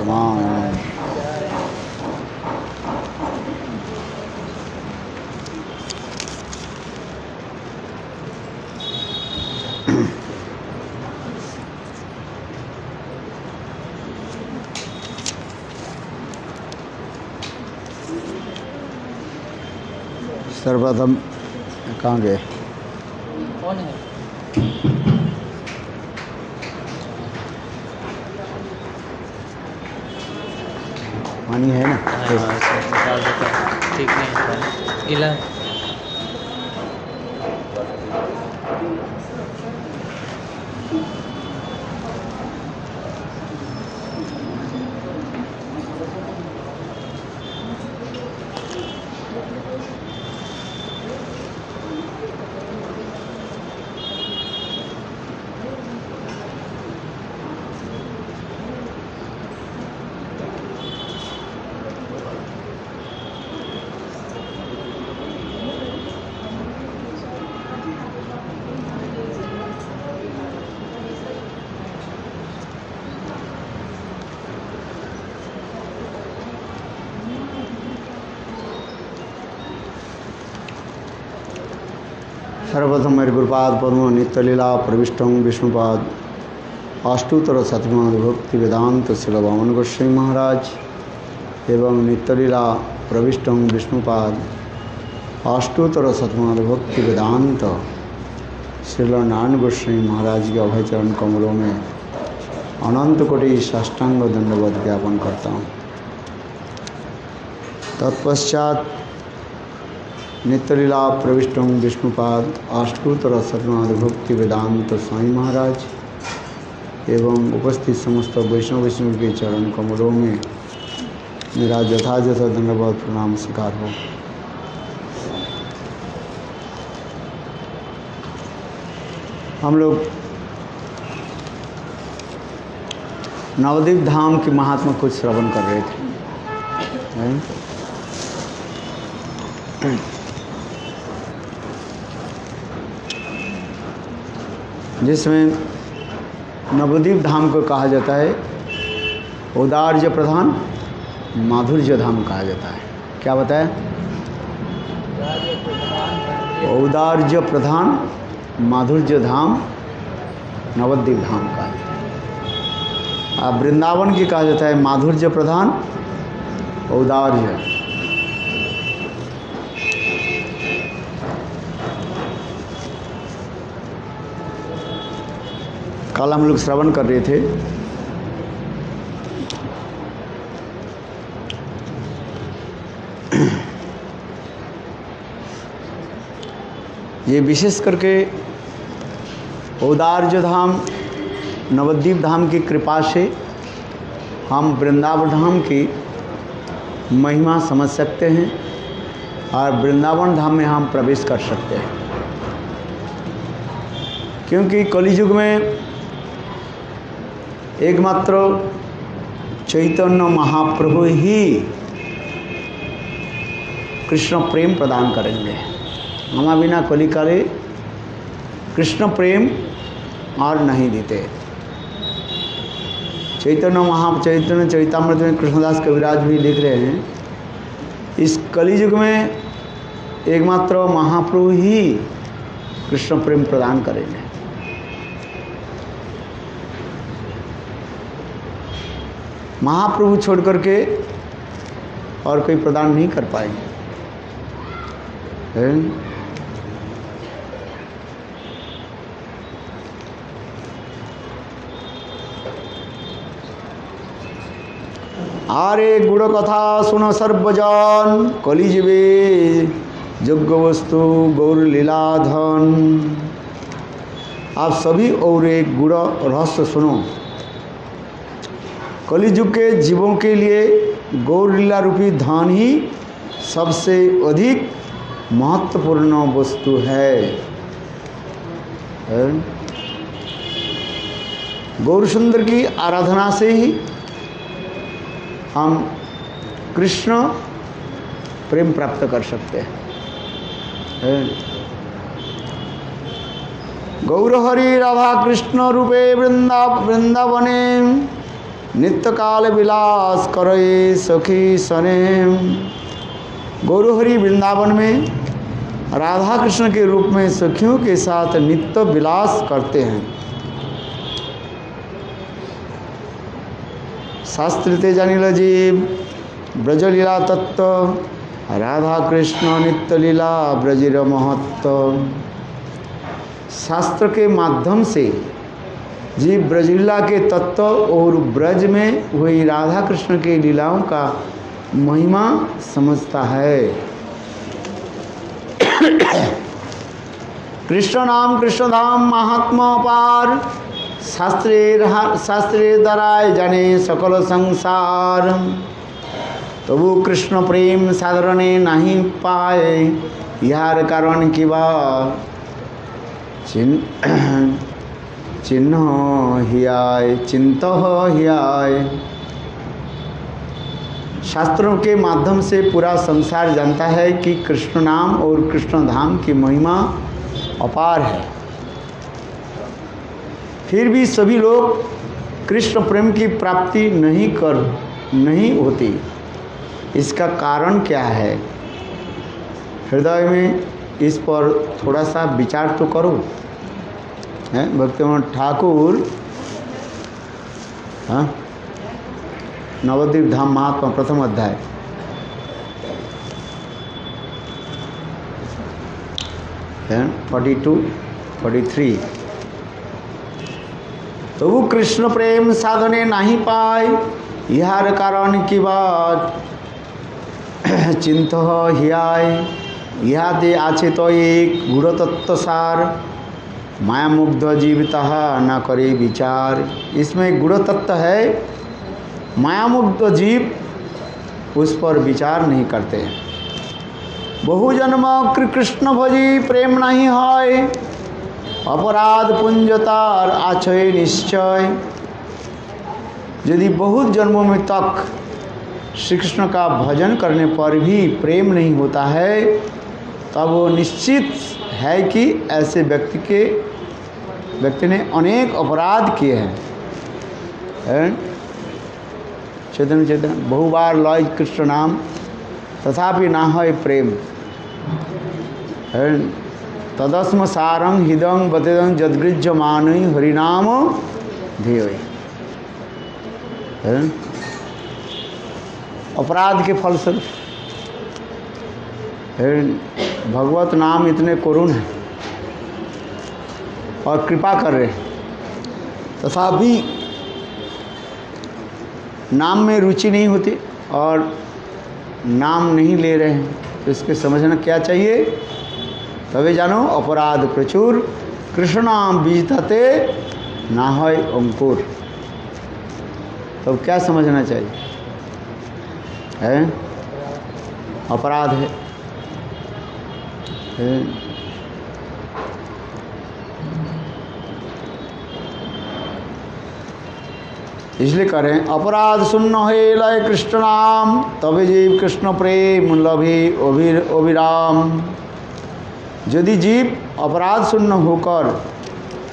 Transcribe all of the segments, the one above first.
तमाम। सर्वप्रथम कहाँ गए? कौन है? पानी है ना? ठीक नहीं गिला। सर्वप्रथम मेरे गुरुपाद पद्म नित्यलीला प्रविष्टं विष्णुपाद अष्टोत्तर शतमान भक्ति वेदांत श्री वामन गोस्वामी महाराज एवं नित्यलीला प्रविष्टं विष्णुपाद अष्टोत्तर शतमान भक्ति वेदांत श्री नारायण गोस्वामी महाराज के अभय चरण कमलों में अनंत कोटि साष्टांग दंडवत ज्ञापन करता हूँ। तत्पश्चात नित्यलीला प्रविष्टं विष्णुपाद अष्टोत्तर शतनाथ भक्ति वेदांत स्वामी महाराज एवं उपस्थित समस्त वैष्णव के चरण कमलों में मेरा यथायथ दंडवत प्रणाम स्वीकार हो। हम लोग नवद्वीप धाम की महात्मा कुछ श्रवण कर रहे थे, जिसमें नवद्वीप धाम को कहा जाता है औदार्य प्रधान माधुर्य धाम कहा जाता है। क्या बताया? औदार्य प्रधान माधुर्य धाम नवद्वीप धाम का है। अब वृंदावन की कहा जाता है माधुर्य प्रधान औदार्य। कल हम लोग श्रवण कर रहे थे ये विशेष करके औदार्य धाम नवद्वीप धाम की कृपा से हम वृंदावन धाम की महिमा समझ सकते हैं और वृंदावन धाम में हम प्रवेश कर सकते हैं, क्योंकि कलियुग में एकमात्र चैतन्य महाप्रभु ही कृष्ण प्रेम प्रदान करेंगे। हमारा बिना कलिकाले कृष्ण प्रेम और नहीं देते। चैतन्य चैतामृत में कृष्णदास कविराज भी लिख रहे हैं, इस कलियुग में एकमात्र महाप्रभु ही कृष्ण प्रेम प्रदान करेंगे। महाप्रभु छोड़ करके और कोई प्रदान नहीं कर पाएंगे। आरे गुड़ कथा सुनो सर्वजन कलिजीवे योग्य वस्तु गौर लीलाधन। आप सभी और एक गुड़ रहस्य सुनो। कलियुग के जीवों के लिए गौर लीला रूपी धन ही सबसे अधिक महत्वपूर्ण वस्तु है। गौर सुंदर की आराधना से ही हम कृष्ण प्रेम प्राप्त कर सकते हैं। गौर हरि राधा कृष्ण रूपे वृंदावने नित्य काल विलास करे सखी सने। गौरहरि वृंदावन में राधा कृष्ण के रूप में सखियों के साथ नित्य विलास करते हैं। शास्त्रीते जानिल जीव ब्रजलीला तत्व राधा कृष्ण नित्य लीला ब्रजिर महत्व। शास्त्र के माध्यम से जीव ब्रजलीला के तत्व और ब्रज में हुई राधा कृष्ण के लीलाओं का महिमा समझता है। कृष्ण नाम कृष्ण धाम महात्मा पार शास्त्रे दराय जाने सकल संसार। तो वो कृष्ण प्रेम साधरणे नहीं पाए यार कारण की बात चिन्ह हियाय चिंत हियाय। शास्त्रों के माध्यम से पूरा संसार जानता है कि कृष्ण नाम और कृष्ण धाम की महिमा अपार है। फिर भी सभी लोग कृष्ण प्रेम की प्राप्ति नहीं होती। इसका कारण क्या है? हृदय में इस पर थोड़ा सा विचार तो करो। है भक्तिमोहन ठाकुर नवद्वीप धाम महात्मा प्रथम अध्याय है 42, 43। तो वो कृष्ण प्रेम साधने नहीं पाए यार कारण की बात चिंत हियाय। इहाते आछे तो एक गूढ़ तत्व सार माया मुग्ध जीविता न करे विचार। इसमें गुण तत्व है, माया मुग्ध जीव उस पर विचार नहीं करते हैं। बहु जन्म कृष्ण भजी प्रेम नहीं है अपराध पुंजतार आछय निश्चय। यदि बहुत जन्मों में तक श्री कृष्ण का भजन करने पर भी प्रेम नहीं होता है तब वो निश्चित है कि ऐसे व्यक्ति ने अनेक अपराध किए हैं। चेतन बहुबार लय कृष्ण नाम तथापि ना है प्रेम। तदस्म सारंग हिदं बतेदं जदगृज्यमानै हरिनाम ध्येय। अपराध के फलस्वरूप भगवत नाम इतने करुण है और कृपा कर रहे हैं, तथापि नाम में रुचि नहीं होती और नाम नहीं ले रहे हैं। तो इसके समझना क्या चाहिए? तभी जानो अपराध प्रचुर कृष्ण नाम बीजते ना है अंकुर। तो क्या समझना चाहिए? है अपराध है। इसलिए करें अपराध सुन्न है लय कृष्ण नाम तभी जीव कृष्ण प्रेम लभे अभिराम। यदि जीव अपराध सुन्न होकर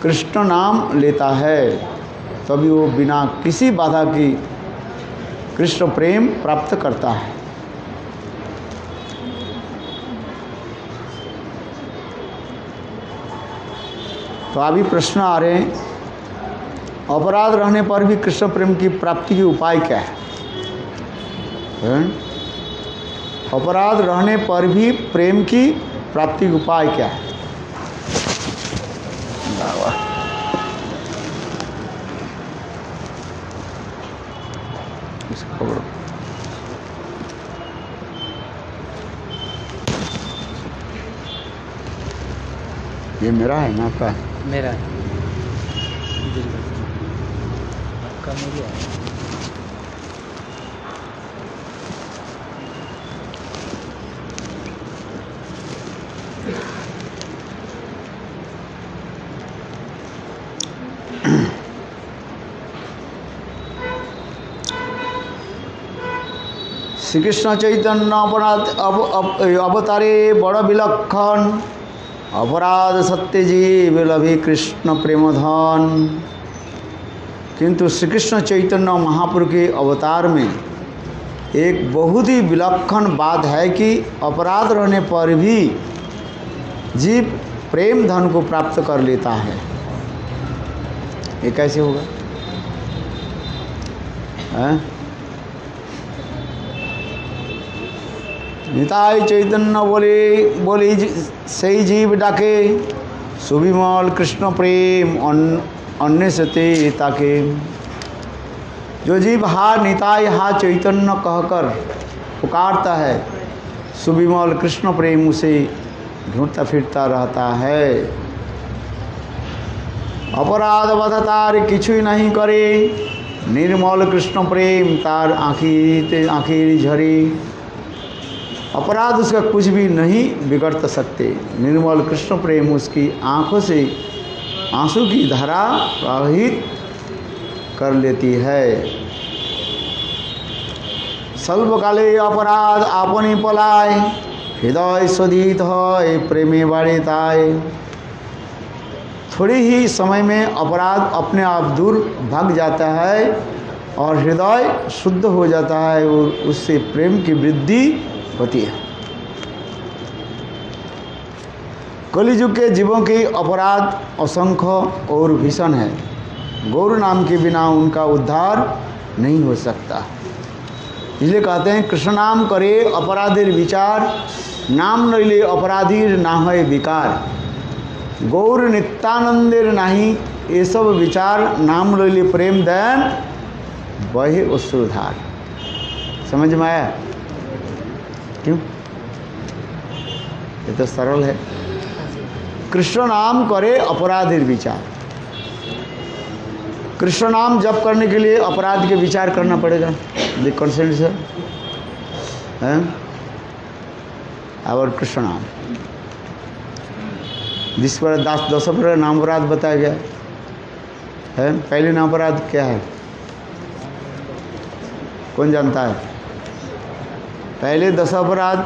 कृष्ण नाम लेता है तभी वो बिना किसी बाधा की कृष्ण प्रेम प्राप्त करता है। तो अभी प्रश्न आ रहे हैं, अपराध रहने पर भी कृष्ण प्रेम की प्राप्ति के उपाय क्या है? अपराध रहने पर भी प्रेम की प्राप्ति का उपाय क्या है? इसको पकड़ो। ये मेरा है ना आपका? मेरा है। आपका मेरा है। श्री कृष्ण चैतन्य अवतारे बड़ विलक्षण अपराध सत्य जीव लभे कृष्ण प्रेम धन। किंतु श्री कृष्ण चैतन्य महाप्रभु के अवतार में एक बहुत ही विलक्षण बात है कि अपराध रहने पर भी जीव प्रेम धन को प्राप्त कर लेता है। ये कैसे होगा? निताई चैतन्य बोले सही जीव डाके, सुविमल कृष्ण प्रेम अन्य सते ताके। जो जीव हा निताई हा चैतन्य कहकर पुकारता है, सुविमल कृष्ण प्रेम उसे ढूंढता फिरता रहता है। अपराध बध तार किछुई नहीं करे, निर्मल कृष्ण प्रेम तार आँखी झरे। अपराध उसका कुछ भी नहीं बिगड़ सकते, निर्मल कृष्ण प्रेम उसकी आँखों से आंसू की धारा प्रवाहित कर लेती है। स्वल्पकाले अपराध आपनी पलाय, हृदय शोधित है प्रेमे बाड़े ताय। थोड़ी ही समय में अपराध अपने आप दूर भाग जाता है और हृदय शुद्ध हो जाता है और उससे प्रेम की वृद्धि होती है। कलियुग के जीवों के अपराध असंख्य और भीषण है। गौर नाम के बिना उनका उद्धार नहीं हो सकता। इसलिए कहते हैं कृष्ण नाम करे अपराधीर विचार, नाम नैले अपराधीर ना है विकार। गौर नित्यानंदेर नाही ये सब विचार, नाम लैले प्रेम दयन वही अश्रुधार। समझ में आया? क्यों? ये तो सरल है। कृष्ण नाम करे अपराधीर विचार। कृष्ण नाम जप करने के लिए अपराध के विचार करना पड़ेगा। द कंसेंट से और कृष्ण नाम जिस पर 10 अपराध नाम अपराध बताया गया है। पहले नाम अपराध क्या है? कौन जानता है? पहले 10 अपराध,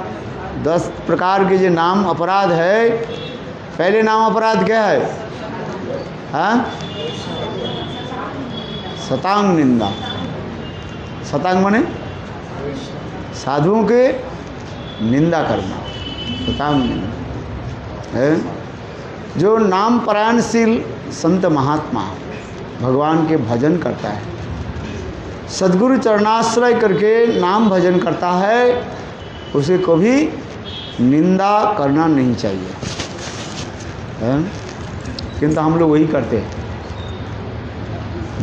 10 प्रकार के जो नाम अपराध है, पहले नाम अपराध क्या है? हाँ, शतांग निंदा। शतांग माने साधुओं के निंदा करना, शतांग निंदा है। जो नाम परायणशील संत महात्मा भगवान के भजन करता है, सद्गुरु चरणाश्रय करके नाम भजन करता है, उसे कभी निंदा करना नहीं चाहिए है? किंतु हम लोग वही करते हैं।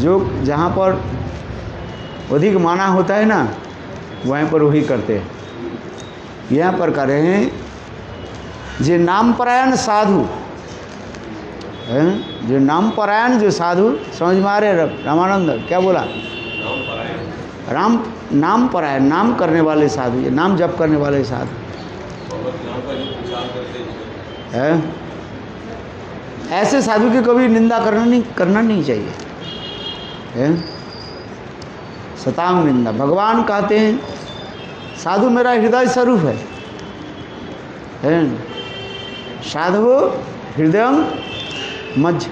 जो जहाँ पर अधिक माना होता है ना, वहीं पर वही करते हैं। यहाँ पर कर रहे हैं जे नाम परायण साधु है, जो नाम परायण जो साधु, समझ में आ रहे? रामानंद क्या बोला? नाम परायण, नाम करने वाले साधु, नाम जप करने वाले साधु है। ऐसे साधु की कभी निंदा करना नहीं चाहिए है। शतांग निंदा। भगवान कहते हैं साधु मेरा हृदय स्वरूप है। साधु हृदय मध्य,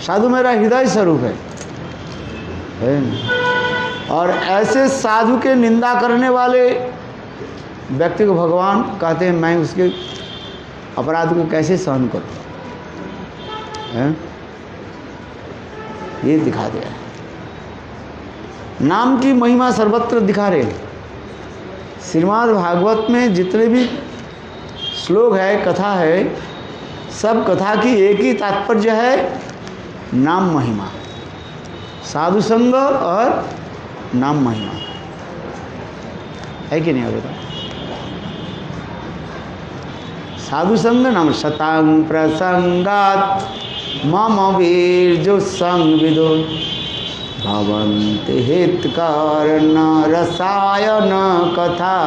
साधु मेरा हृदय स्वरूप है। और ऐसे साधु के निंदा करने वाले व्यक्ति को भगवान कहते हैं मैं उसके अपराध को कैसे सहन करूं है? ये दिखा दिया है। नाम की महिमा सर्वत्र दिखा रहे। श्रीमद् भागवत में जितने भी श्लोक है, कथा है, सब कथा की एक ही तात्पर्य है, नाम महिमा, साधु संग और नाम महिमा है कि नहीं? होगा साधु संग नाम शतांग प्रसंगात मम वीर जो संग विदो भवन्ति हित कारण रसायन कथा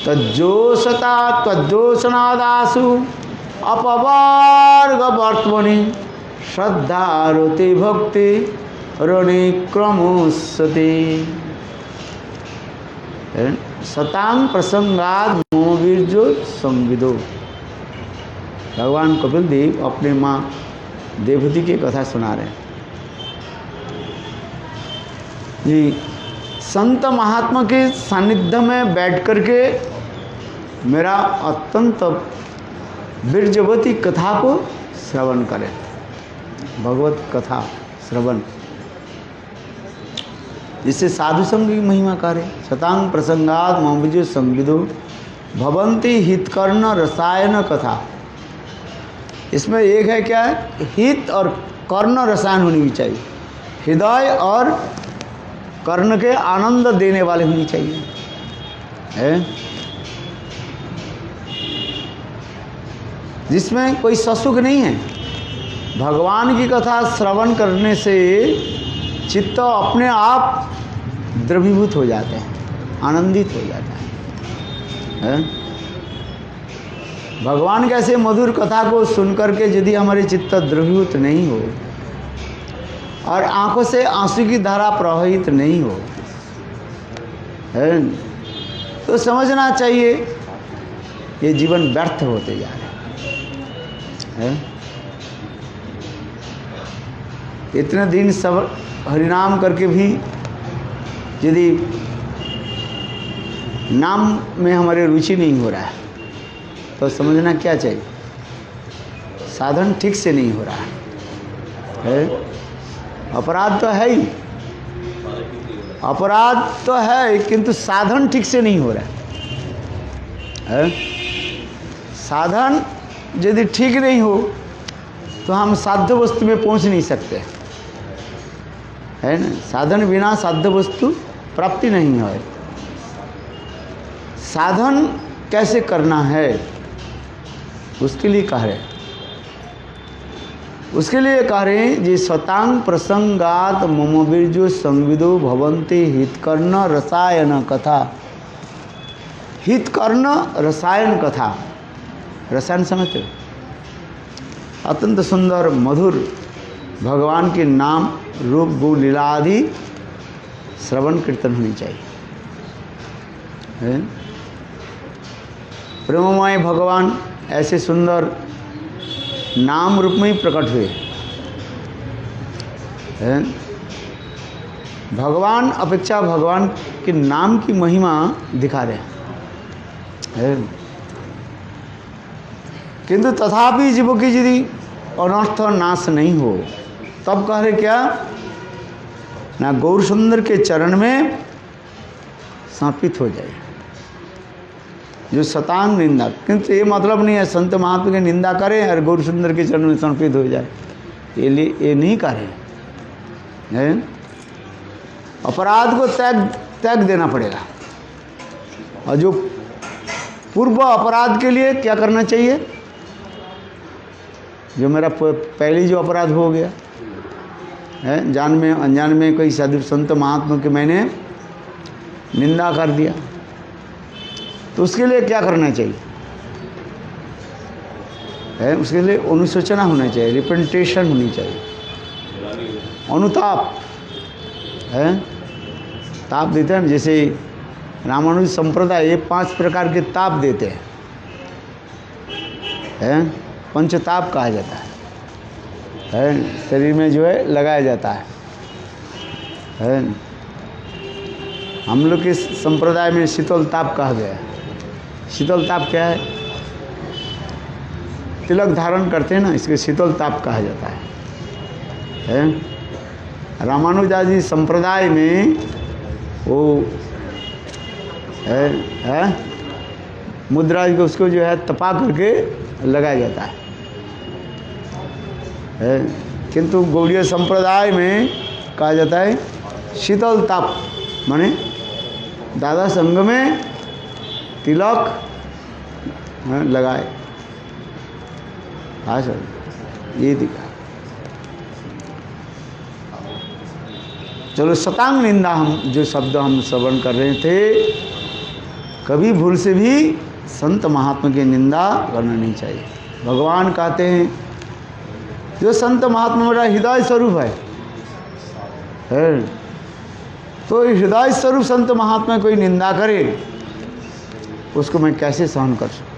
तज्जोषता तज्जोषणादासु अपवर्ग वर्तमनि श्रद्धारुति भक्ति रणिक्रमुष्यति। शतांग प्रसंगात मोवीर्जो संविदो। भगवान कपिल देव अपने माँ देवहूति की कथा सुना रहे हैं। जी, संत महात्मा के सानिध्य में बैठ करके मेरा अत्यंत बीरजवती कथा को श्रवण करें, भगवत कथा श्रवण, जिससे साधु संग की महिमा करे। शतांग प्रसंगात मौविजो संविदो भवंती हितकर्ण रसायन कथा। इसमें एक है क्या है, हित और कर्ण रसायन होनी भी चाहिए, हृदय और कर्ण के आनंद देने वाले होनी चाहिए, है? जिसमें कोई ससुख नहीं है। भगवान की कथा श्रवण करने से चित्त अपने आप द्रवीभूत हो जाते हैं, आनंदित हो जाता है? भगवान कैसे मधुर कथा को सुनकर के यदि हमारे चित्त द्रवीभूत नहीं हो और आंखों से आंसू की धारा प्रवाहित नहीं हो, है, तो समझना चाहिए ये जीवन व्यर्थ होते जा रहे हैं। इतने दिन सब हरिनाम करके भी यदि नाम में हमारे रुचि नहीं हो रहा है तो समझना क्या चाहिए, साधन ठीक से नहीं हो रहा है। अपराध तो है ही, अपराध तो है, किंतु साधन ठीक से नहीं हो रहा है। साधन यदि ठीक नहीं हो तो हम साध्य वस्तु में पहुंच नहीं सकते, है ना। साधन बिना साध्य वस्तु प्राप्ति नहीं है। साधन कैसे करना है उसके लिए कह रहे, उसके लिए कह रहे हैं जी, शतांग प्रसंगात मम बीर्जो संविदो भवन्ति हितकर्ण रसायन कथा। हितकर्ण रसायन कथा, रसायन समझते हो, अत्यंत सुंदर मधुर भगवान के नाम रूप गुण लीला आदि श्रवण कीर्तन होनी चाहिए, है? प्रेममय भगवान ऐसे सुंदर नाम रूप में ही प्रकट हुए, है? भगवान अपेक्षा भगवान के नाम की महिमा दिखा रहे हैं, किंतु तथापि जीवों की यदि अनर्थ नाश नहीं हो तब कह रहे क्या ना, गौर सुंदर के चरण में समर्पित हो जाए। जो शतांग निंदा, किंतु ये मतलब नहीं है संत महात्मा की निंदा करें और गौर सुंदर के चरण में समर्पित हो जाए, ये नहीं करें, है? अपराध को त्याग देना पड़ेगा। और जो पूर्व अपराध के लिए क्या करना चाहिए, जो मेरा पहली जो अपराध हो गया है, जान में अनजान में कोई साधु संत महात्मा के मैंने निंदा कर दिया, तो उसके लिए क्या करना चाहिए, है? उसके लिए अनुशोचना होना चाहिए, रिपेंटेशन होनी चाहिए, अनुताप, है? ताप देते हैं जैसे रामानुज संप्रदाय, ये 5 प्रकार के ताप देते हैं, पंचताप कहा जाता है? शरीर में जो है लगाया जाता है? हम लोग के संप्रदाय में शीतल ताप कहा गया है। शीतल ताप क्या है, तिलक धारण करते हैं ना, इसके शीतल ताप कहा जाता है? रामानुजाजी संप्रदाय में वो है मुद्रा को उसको जो है तपा करके लगाया जाता है, किंतु गौड़ीय संप्रदाय में कहा जाता है शीतल ताप, माने दादा संग में तिलक लगाए। हाँ सर, ये दिखा। चलो, शतांग निंदा हम जो शब्द हम श्रवण कर रहे थे, कभी भूल से भी संत महात्मा की निंदा करना नहीं चाहिए। भगवान कहते हैं जो संत महात्मा मेरा हृदय स्वरूप है, तो हृदय स्वरूप संत महात्मा कोई निंदा करे उसको मैं कैसे सहन कर सकूं?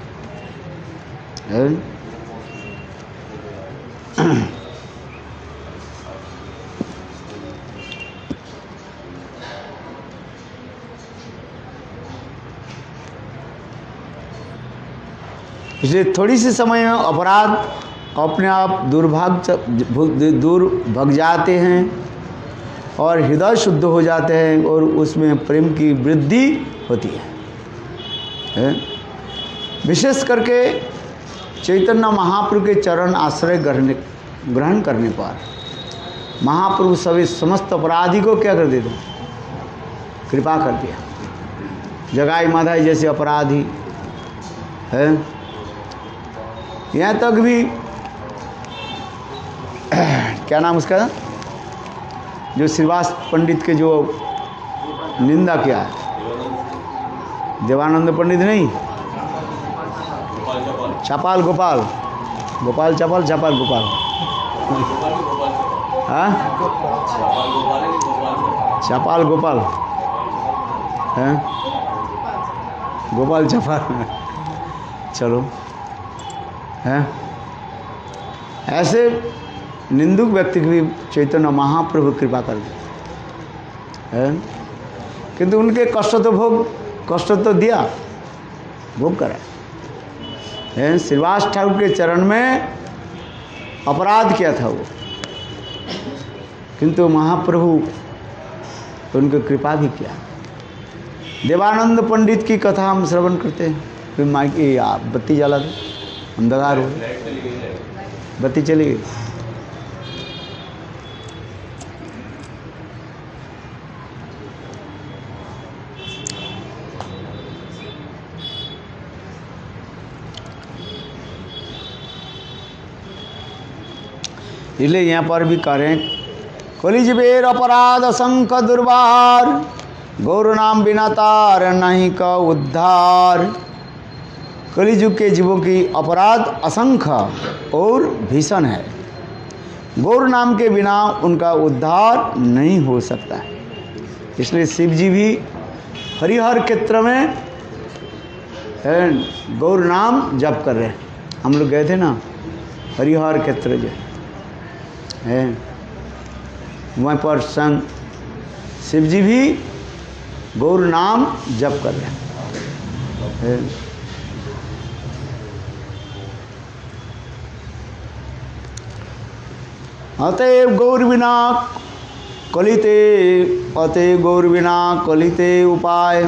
इसलिए थोड़ी सी समय में अपराध अपने आप दूर भग जाते हैं और हृदय शुद्ध हो जाते हैं और उसमें प्रेम की वृद्धि होती है। विशेष करके चैतन्य महाप्रभु के चरण आश्रय ग्रहण करने पर महाप्रभु सभी समस्त अपराधी को क्या कर देते, कृपा कर दिया। जगाई माधाई जैसे अपराधी है, यहाँ तक भी क्या नाम उसका, जो श्रीवास पंडित के जो निंदा किया है, देवानंद पंडित नहीं, चपाल गोपाल, गोपाल चपाल, चपाल गोपाल, हाँ चपाल गोपाल है, गोपाल चपाल, चलो है। ऐसे निंदुक व्यक्ति की भी चैतन्य महाप्रभु कृपा कर दे है, किंतु उनके कष्ट तो दिया, भोग करा है। श्रीवास ठाकुर के चरण में अपराध किया था वो, किंतु महाप्रभु उनको कृपा भी किया। देवानंद पंडित की कथा हम श्रवण करते हैं, फिर माइक बत्ती जला दो, अंधकार हो, बत्ती चली गई। इसलिए यहाँ पर भी कह रहे हैं, कलिजुगेर अपराध असंख्य दुर्बार, गौर नाम बिना तार नहीं का उद्धार। कलिजुग के जीवों की अपराध असंख्य और भीषण है, गौर नाम के बिना उनका उद्धार नहीं हो सकता है। इसलिए शिव जी भी हरिहर क्षेत्र में गौर नाम जप कर रहे हैं। हम लोग गए थे ना हरिहर क्षेत्र जो है, वहाँ पर संग शिव जी भी गौर नाम जप कर रहे हैं। अतएव गौर बिना कलिते, अतएव गौर बिना कलिते उपाय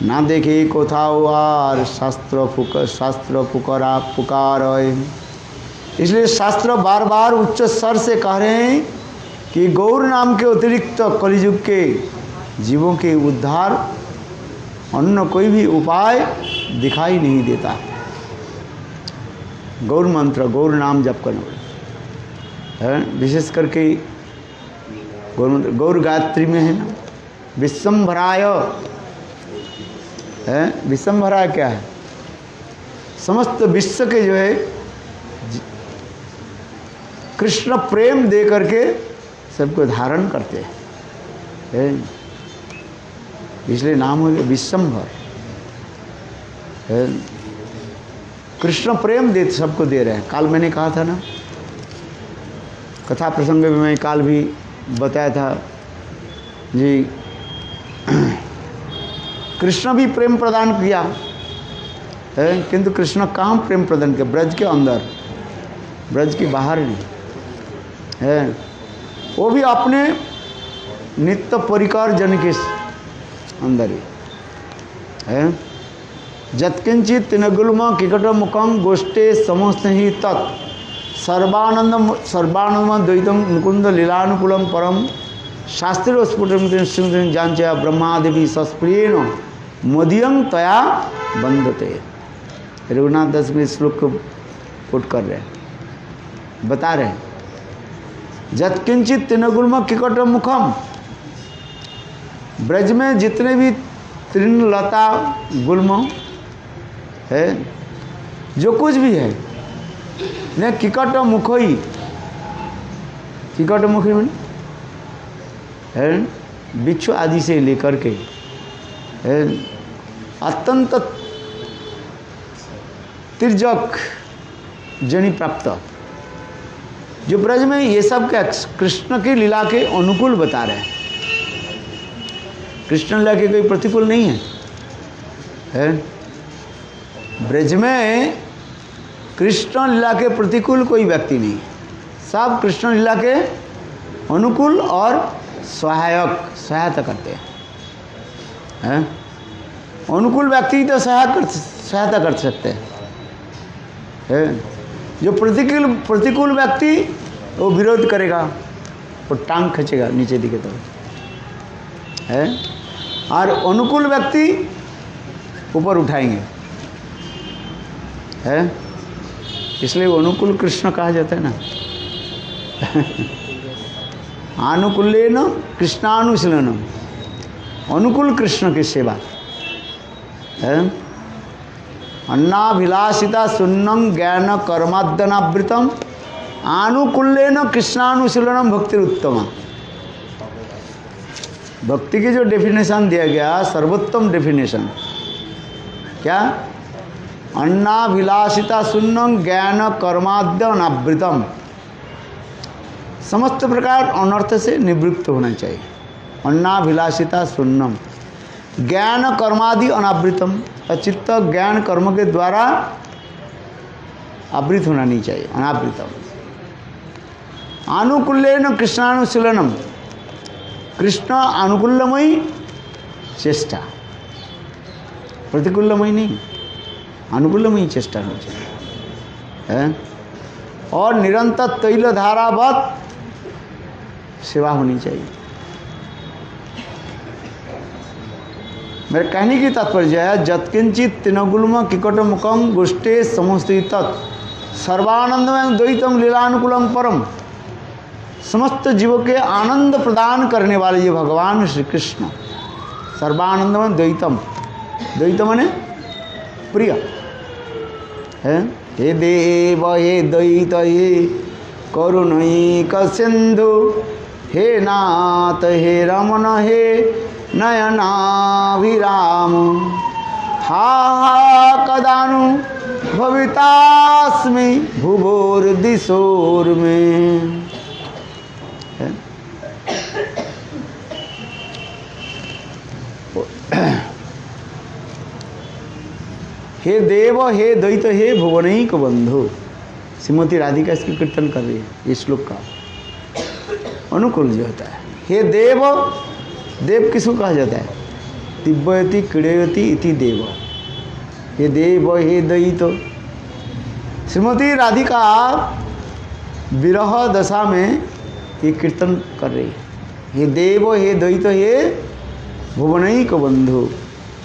ना देखे कोथाओ आर शास्त्र पुकार। इसलिए शास्त्र बार बार उच्च स्वर से कह रहे हैं कि गौर नाम के अतिरिक्त कलियुग के जीवों के उद्धार अन्य कोई भी उपाय दिखाई नहीं देता। गौर मंत्र, गौर नाम जप करना है, विशेष करके गौर मंत्र, गौर गायत्री में है ना, विश्वम्भराय है। विश्वम्भराय क्या है? समस्त विश्व के जो है कृष्ण प्रेम दे करके सबको धारण करते हैं, इसलिए नाम हो गया विश्वम्भर। कृष्ण प्रेम दे सबको दे रहे हैं। काल मैंने कहा था ना, कथा प्रसंग में मैं काल भी बताया था जी, कृष्ण भी प्रेम प्रदान किया है, किंतु कृष्ण कहाँ प्रेम प्रदान किया? ब्रज के अंदर, ब्रज के बाहर नहीं है। वो भी अपने नित्य परिकर जन के अंदर ही है। जत्किंचित तिनगुल्म किकट मुखम गोष्ठे समस्त ही तत् सर्वानंद द्वैतम मुकुंद लीलानुकूलम परम शास्त्रीय स्फुटम जांचा ब्रह्मादेवी सस्प्रियेण मदियं तया बंधते। रघुनाथ दास में श्लोक को कोट कर रहे हैं, बता रहे हैं, जत्किंचित तिनगुल्म किकट मुखम, ब्रज में जितने भी तृणलता गुल्म है, जो कुछ भी है, ने किकट मुखई, किकट मुखी में है बिच्छू आदि से लेकर के अत्यंत तिर्जक जनी प्राप्त, जो ब्रज में ये सब क्या कृष्ण की लीला के अनुकूल बता रहे हैं। कृष्ण लीला के कोई प्रतिकूल नहीं है, ब्रज में कृष्ण लीला के प्रतिकूल कोई व्यक्ति नहीं, सब कृष्ण लीला के अनुकूल और सहायता करते हैं। अनुकूल व्यक्ति तो सहायता कर सकते हैं। जो प्रतिकूल व्यक्ति वो विरोध करेगा, वो टांग खींचेगा नीचे दिखे तो है, और अनुकूल व्यक्ति ऊपर उठाएंगे है। इसलिए वो अनुकूल कृष्ण कहा जाता है ना। आनुकूल्येन कृष्णानुशीलनम, अनुकूल कृष्ण की सेवा है। अन्नाभिलाषिता शून्यम ज्ञान कर्माद्यनावृतम आनुकूल्येन कृष्णानुशीलनम भक्तिरुत्तमा। भक्ति की जो डेफिनेशन दिया गया, सर्वोत्तम डेफिनेशन क्या? अन्नाभिलाषिता शून्यम ज्ञान कर्माद्यनावृतम, समस्त प्रकार अनर्थ से निवृत्त होना चाहिए। अन्नाभिलाषिता शून्यम ज्ञान कर्मादि अनावृतम, चित्त ज्ञान कर्म के द्वारा आवृत होना नहीं चाहिए, अनावृतम। आनुकूल्येन कृष्णानुशीलनम, कृष्ण अनुकूलमयी चेष्टा, प्रतिकूलमयी नहीं, अनुकूलमयी चेष्टा होनी चाहिए। और निरंतर तैल धारावत सेवा होनी चाहिए। मेरे कहने की तात्पर्य है, जत्किंचित तिनगुल्म किकट मुखम गोष्ठे समस्थित सर्वानंदमय द्वैतम लीलानुकूलम परम, समस्त जीवों के आनंद प्रदान करने वाले ये भगवान श्री कृष्ण सर्वानंदमय द्वैतम, द्वैतम माने प्रिय है। हे देव हे द्वैत हे करुणैक सिंधु, हे नाथ हे रमण हे नयनाभिराम, हा कदानु भवितास्मि भुवोर्दिशोर में। हे देव हे द्वैत हे भुवनैक बंधु, श्रीमती राधिका इसकी कीर्तन कर रही है। इस श्लोक का अनुकूल जो होता है, हे देव, देव किसको कहा जाता है? तिब्बती क्रीड़यति इति देव। हे देव हे द्वैत, श्रीमती राधिका विरह दशा में ये कीर्तन कर रही है। हे देव हे द्वैत हे भुवनैक बंधु,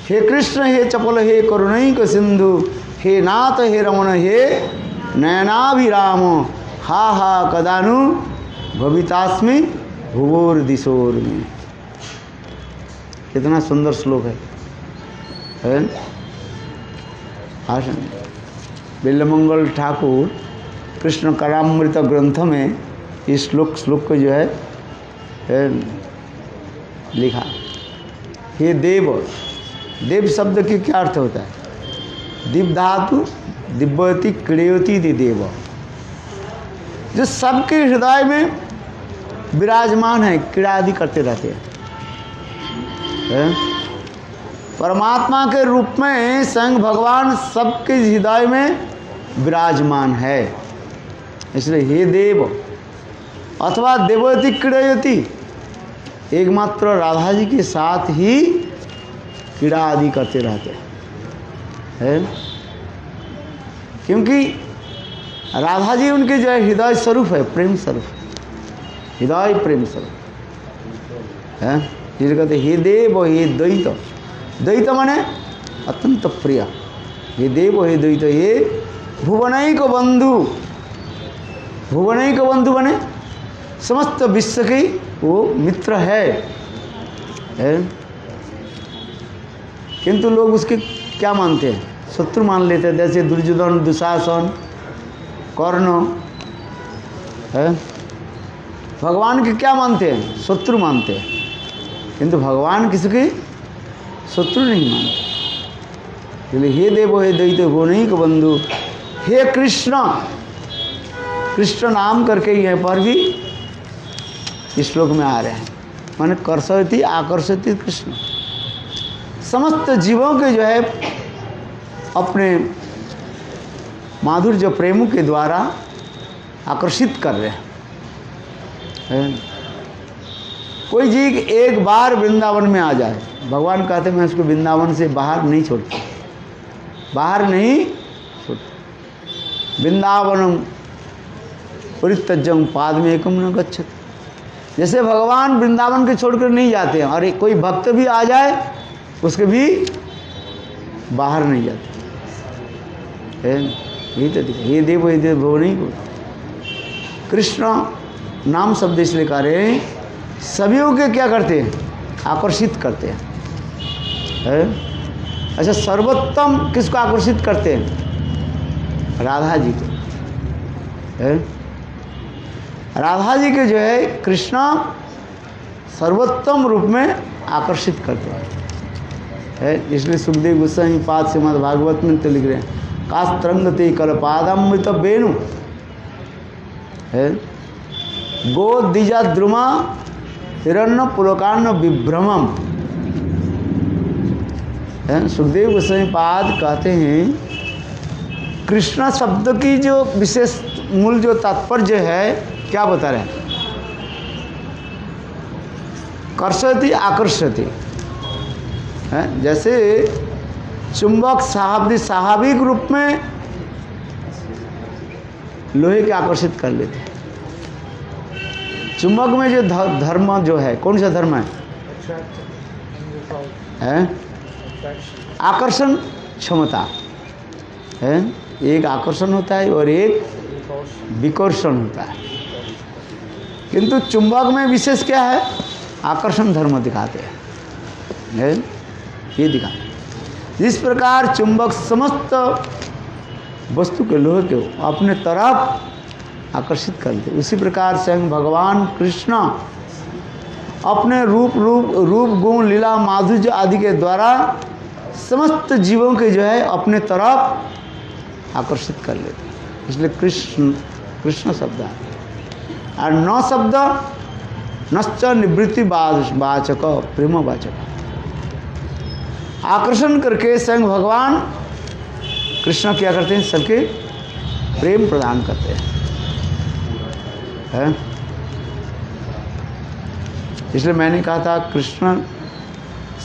हे कृष्ण हे चपल हे करुणैक सिंधु, हे नाथ हे रमण हे नयनाभिराम, हा हा कदानु भवितास्मि भुवोर्दिशोर में। कितना सुंदर श्लोक है। भाषण बिल्लमंगल ठाकुर कृष्ण करामृत ग्रंथ में इस श्लोक को जो है लिखा। हे देव, देव शब्द की क्या अर्थ होता है? दिव धातु दिव्यति क्रियति देव, जो सबके हृदय में विराजमान है, क्रीड़ा आदि करते रहते हैं। परमात्मा के रूप में स्वयं भगवान सबके हृदय में विराजमान है। इसलिए हे देव अथवा देवती क्रीड़यति, एकमात्र राधा जी के साथ ही क्रीड़ा आदि करते रहते हैं। क्योंकि राधा जी उनके जो है हृदय स्वरूप है, प्रेम स्वरूप, हृदय प्रेम स्वरूप है। जिसे कहते हे देव हे द्वैत, द्वैत माने अत्यंत प्रिय। हे देव हे द्वैत हे भुवनैक बंधु, भुवनैक बंधु माने समस्त विश्व की वो मित्र है। किंतु लोग उसके क्या मानते हैं? शत्रु मान लेते हैं, जैसे दुर्योधन, दुशासन, कर्ण है। भगवान के क्या मानते हैं? शत्रु मानते हैं। किंतु भगवान किसके शत्रु नहीं मानते। इसलिए हे देव हे द्वैत भुवनैक बंधु, हे कृष्ण, कृष्ण नाम करके यहाँ पर भी इस श्लोक में आ रहे हैं। माने कर्षयति आकर्षति कृष्ण, समस्त जीवों के जो है अपने माधुर्य प्रेम के द्वारा आकर्षित कर रहे हैं। कोई जी एक बार वृंदावन में आ जाए, भगवान कहते हैं मैं उसको वृंदावन से बाहर नहीं छोड़ता, बाहर नहीं छोड़ता। वृंदावनम परित्यज्यं पादमेकं न गच्छति। जैसे भगवान वृंदावन के छोड़कर नहीं जाते हैं, और कोई भक्त भी आ जाए उसके भी बाहर नहीं जाते हैं। यही तो दिखा, ये देव भव नहीं को। कृष्ण नाम शब्द इसलिए कह रहे हैं, सभी के क्या करते हैं, आकर्षित करते हैं। अच्छा, सर्वोत्तम किसको आकर्षित करते हैं? राधा जी को है। राधा जी के जो है कृष्ण सर्वोत्तम रूप में आकर्षित करते हैं, है। इसलिए सुखदेव गोस्वामी पाद श्रीमद् भागवत में तो लिख रहे हैं, कास्त्रंगते कलपादमृत वेणु है, गो द्विजा द्रुमा हिरण्य पुलकान्न विभ्रमम है। सुखदेव गोस्वामी पाद कहते हैं कृष्ण शब्द की जो विशेष मूल जो तात्पर्य है, क्या बता रहे हैं? कर्षति आकर्षति है। जैसे चुंबक स्वाभाविक रूप में लोहे के आकर्षित कर लेते हैं। चुंबक में जो धर्म जो है, कौन सा धर्म है? आकर्षण क्षमता है। एक आकर्षण होता है और एक विकर्षण होता है। किंतु चुंबक में विशेष क्या है? आकर्षण धर्म दिखाते हैं, ये दिखाते। इस प्रकार चुंबक समस्त वस्तु के लोहे के अपने तरफ आकर्षित करते। उसी प्रकार स्वयं भगवान कृष्ण अपने रूप गुण लीला माधुर्य आदि के द्वारा समस्त जीवों के जो है अपने तरफ आकर्षित कर लेते। इसलिए कृष्ण शब्द है। और न शब्द नश्च निवृत्ति वाचक प्रेम वाचक। आकर्षण करके स्वयं भगवान कृष्ण क्या करते हैं? सबके प्रेम प्रदान करते हैं। इसलिए मैंने कहा था कृष्ण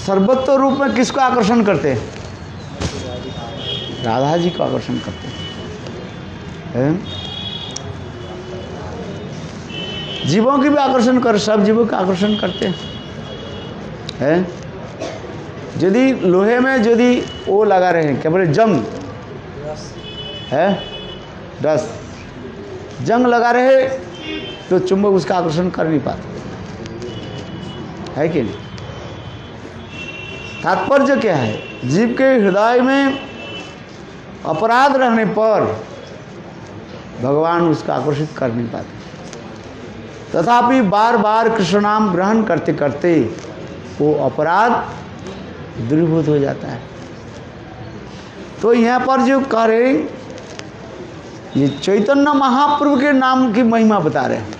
सर्वत्र रूप में किसको आकर्षण करते हैं? राधा जी को आकर्षण करते हैं। जीवों की भी आकर्षण कर, सब जीवों का आकर्षण करते हैं। यदि लोहे में यदि वो लगा रहे हैं, क्या बोले, जंग है, रस जंग लगा रहे तो चुंबक उसका आकर्षण कर नहीं पाते, है कि नहीं? तात्पर्य क्या है? जीव के हृदय में अपराध रहने पर भगवान उसका आकर्षित कर नहीं पाते। तथापि बार बार कृष्ण नाम ग्रहण करते करते वो अपराध दूरीभूत हो जाता है। तो यहाँ पर जो कह रहे हैं, ये चैतन्य महाप्रभु के नाम की महिमा बता रहे हैं।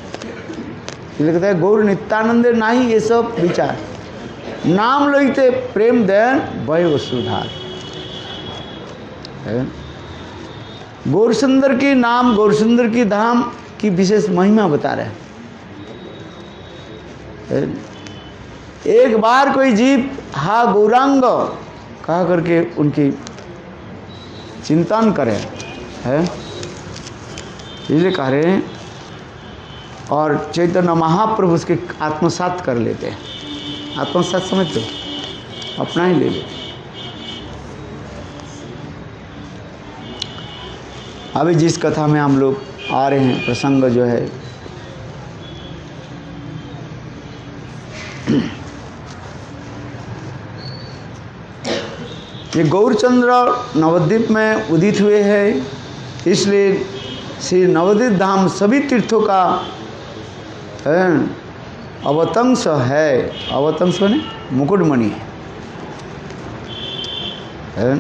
इसलिए कहते हैं गौर नित्यानंद नाही ये सब विचार, नाम लइते प्रेम देन भय वसुधार। गौर सुंदर की नाम, गौर सुंदर की धाम की विशेष महिमा बता रहे हैं। एक बार कोई जीव हा गौरांग कहा करके उनकी चिंतन करे, है, इसलिए कह रहे हैं। और चैतन्य महाप्रभु उसके आत्मसात कर लेते हैं। आत्मसात समझते हो? अपना ही ले लेते। अभी जिस कथा में हम लोग आ रहे हैं, प्रसंग जो है ये गौरचंद्र नवद्वीप में उदित हुए हैं। इसलिए श्री नवद्वीप धाम सभी तीर्थों का अवतंश है। अवतंश बने मुकुटमणि है।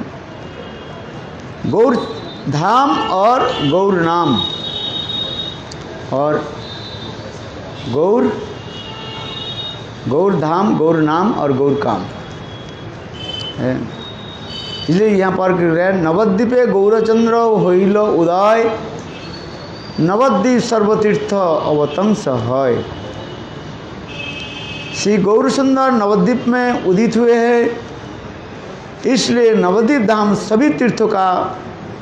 गौर धाम और गौर नाम और गौर धाम, गौर नाम और गौर काम है। इसलिए यहाँ पर नवद्वीपे गौरचंद्र होइल उदय, नवद्वीप सर्वतीर्थ अवतंस है। श्री गौरसुंदर नवद्वीप में उदित हुए हैं, इसलिए नवद्वीप धाम सभी तीर्थों का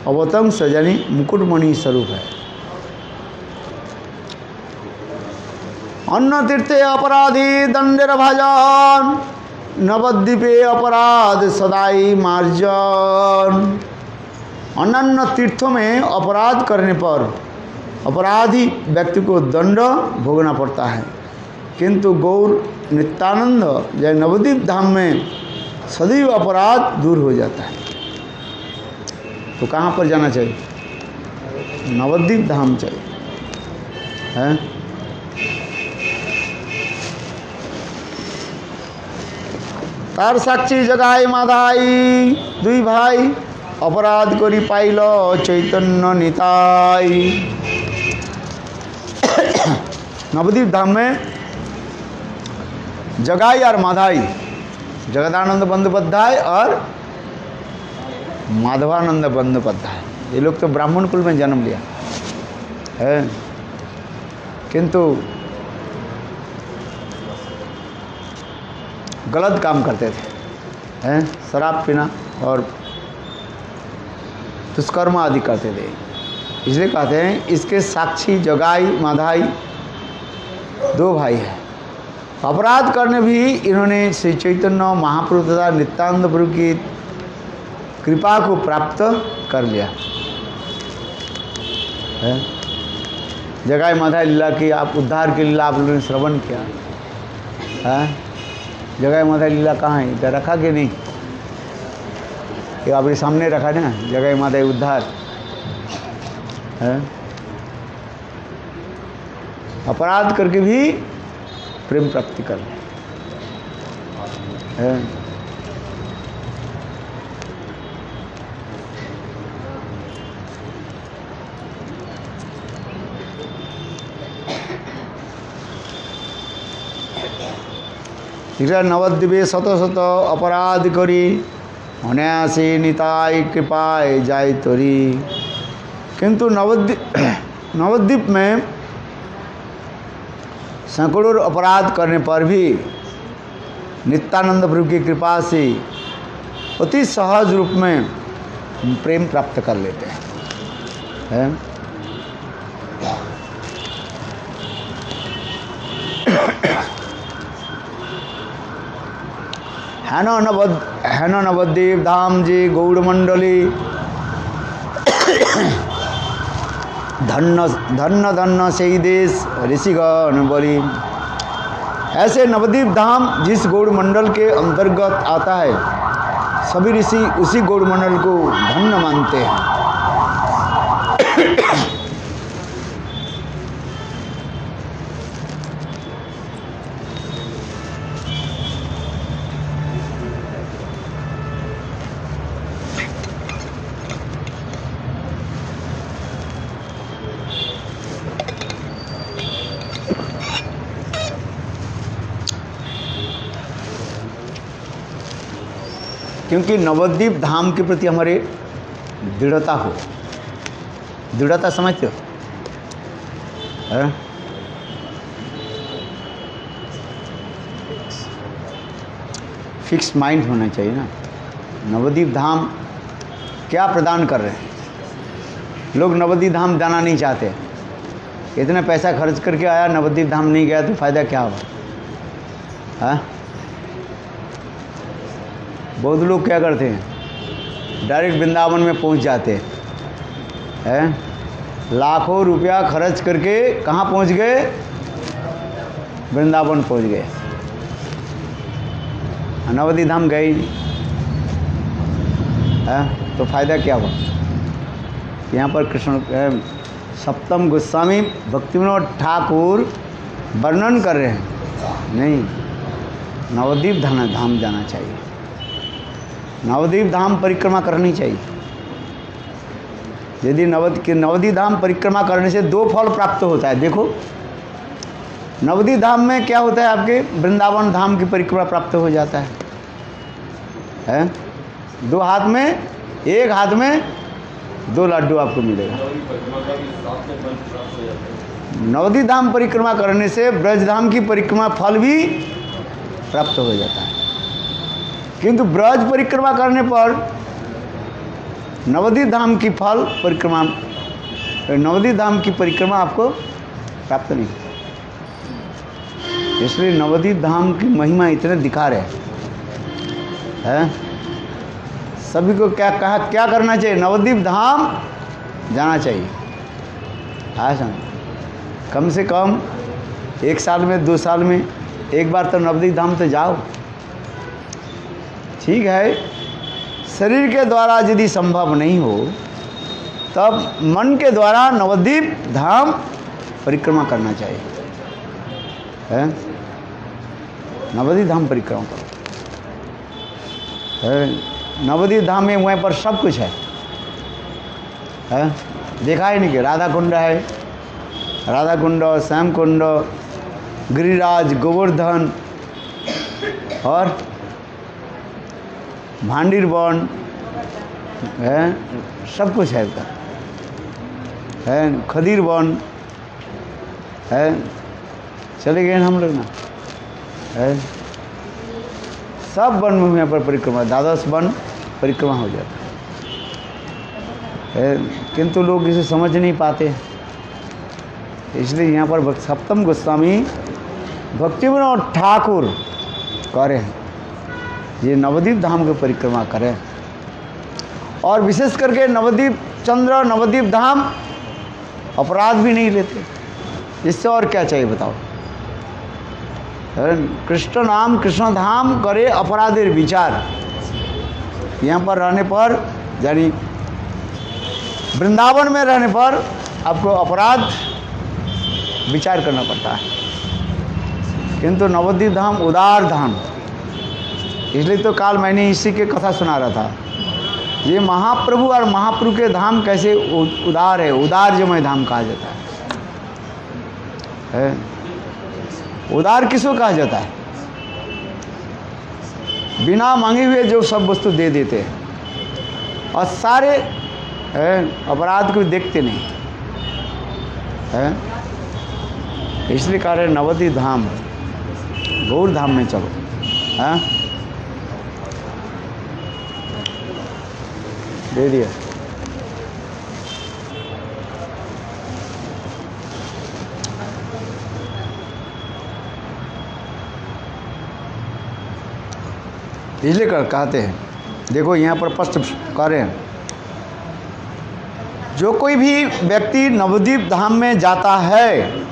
अवतंस यानी मुकुटमणि स्वरूप है। अन्न तीर्थे अपराधी दंडेर भाजन, नवद्वीपे अपराध सदाई मार्जन। अन्य तीर्थों में अपराध करने पर अपराधी व्यक्ति को दंड भोगना पड़ता है, किंतु गौर नित्यानंद या नवद्वीप धाम में सदैव अपराध दूर हो जाता है। तो कहाँ पर जाना चाहिए? नवद्वीप धाम चाहिए, है? तार साक्षी जगाई माधाई, दुई भाई अपराध करी पाइल चैतन्य निताई। नवद्वीप धाम में जगाई और माधाई, जगदानंद बंदोपाध्याय और माधवानंद बंदोपाध्याय, ये लोग तो ब्राह्मण कुल में जन्म लिया है, किंतु गलत काम करते थे, हैं? शराब पीना और दुष्कर्म आदि करते थे। इसलिए कहते हैं इसके साक्षी जगाई माधाई दो भाई हैं। अपराध करने भी इन्होंने श्री चैतन्य महाप्रभु तथा नित्यानंद प्रभु की कृपा को प्राप्त कर लिया है। जगाई माधाई लीला की आप उद्धार के लीला आप लोगों ने श्रवण किया है। जगाई माधाई लीला कहाँ है? इधर रखा कि नहीं? ये आपके सामने रखा ना, जगाई माधाई उद्धार है। अपराध करके भी प्रेम प्राप्ति कर ले है। नवद्वीपे शत शत अपराध करी अनायासे निताई कृपाय जाय तरी। किंतु नवद्वीप में सैकड़ों अपराध करने पर भी नित्यानंद प्रभु की कृपा से अति सहज रूप में प्रेम प्राप्त कर लेते हैं। है न नवद्वीप धाम जी गौड़ मंडली, धन्य धन्य धन्य से ही देश ऋषिगण बोली। ऐसे नवद्वीप धाम जिस गौड़ मंडल के अंतर्गत आता है, सभी ऋषि उसी गौड़ मंडल को धन्य मानते हैं। क्योंकि नवद्वीप धाम के प्रति हमारे दृढ़ता हो। दृढ़ता समझते हो? फिक्स माइंड होना चाहिए ना। नवद्वीप धाम क्या प्रदान कर रहे हैं? लोग नवद्वीप धाम जाना नहीं चाहते। इतना पैसा खर्च करके आया, नवद्वीप धाम नहीं गया तो फायदा क्या होगा? हाँ, बहुत लोग क्या करते हैं, डायरेक्ट वृंदावन में पहुंच जाते हैं। लाखों रुपया खर्च करके कहाँ पहुंच गए? वृंदावन पहुंच गए, नवद्वीप धाम गए ही नहीं। तो फायदा क्या हुआ? यहाँ पर कृष्ण सप्तम गोस्वामी भक्तिविनोद ठाकुर वर्णन कर रहे हैं, नहीं, नवद्वीप धाम जाना चाहिए, नवद्वीप धाम परिक्रमा करनी चाहिए। यदि नवद्वीप धाम परिक्रमा करने से दो फल प्राप्त होता है। देखो, नवद्वीप धाम में क्या होता है, आपके वृंदावन धाम की परिक्रमा प्राप्त हो जाता है। दो हाथ में, एक हाथ में 2 लड्डू आपको मिलेगा। नवद्वीप धाम परिक्रमा करने से ब्रजधाम की परिक्रमा फल भी प्राप्त हो जाता है, किंतु ब्रज परिक्रमा करने पर नवद्वीप धाम की फल परिक्रमा, नवद्वीप धाम की परिक्रमा आपको प्राप्त नहीं। इसलिए नवद्वीप धाम की महिमा इतने दिखा रहे हैं। सभी को क्या करना चाहिए? नवद्वीप धाम जाना चाहिए। हाँ, कम से कम 1 साल में 2 साल में एक बार तो नवद्वीप धाम तो जाओ। ठीक है, शरीर के द्वारा यदि संभव नहीं हो तब मन के द्वारा नवद्वीप धाम परिक्रमा करना चाहिए। है, नवद्वीप धाम परिक्रमा करो। नवद्वीप धाम में वहाँ पर सब कुछ है। देखा है नहीं कि राधा कुंड है, राधा कुंड, श्याम कुंड, गिरिराज, गोवर्धन और भांडीर वन है, सब कुछ है उसका। है खदीर वन है, चले गए हम लोग ना। है सब वन में यहाँ पर परिक्रमा, 12 वन परिक्रमा हो जाता है, किंतु लोग इसे समझ नहीं पाते। इसलिए यहाँ पर सप्तम गोस्वामी भक्तिविनोद ठाकुर कह रहे हैं ये नवद्वीप धाम की परिक्रमा करें, और विशेष करके नवद्वीप चंद्र, नवद्वीप धाम अपराध भी नहीं लेते। इससे और क्या चाहिए बताओ? कृष्ण नाम कृष्ण धाम करे अपराधेर विचार। यहाँ पर रहने पर, यानी वृंदावन में रहने पर आपको अपराध विचार करना पड़ता है, किंतु नवद्वीप धाम उदार धाम। इसलिए तो काल मैंने इसी के कथा सुना रहा था, ये महाप्रभु और महाप्रभु के धाम कैसे उदार है, उदारजमय धाम कहा जाता है। उदार किसको कहा जाता है? बिना मांगे हुए जो सब वस्तु दे देते हैं और सारे अपराध को देखते नहीं है। इसलिए कह रहे नवद्वीप धाम, गौर धाम में चलो। हाँ, दे दिया। इसलिए कहते हैं, देखो यहाँ पर स्पष्ट कह रहे हैं, जो कोई भी व्यक्ति नवद्वीप धाम में जाता है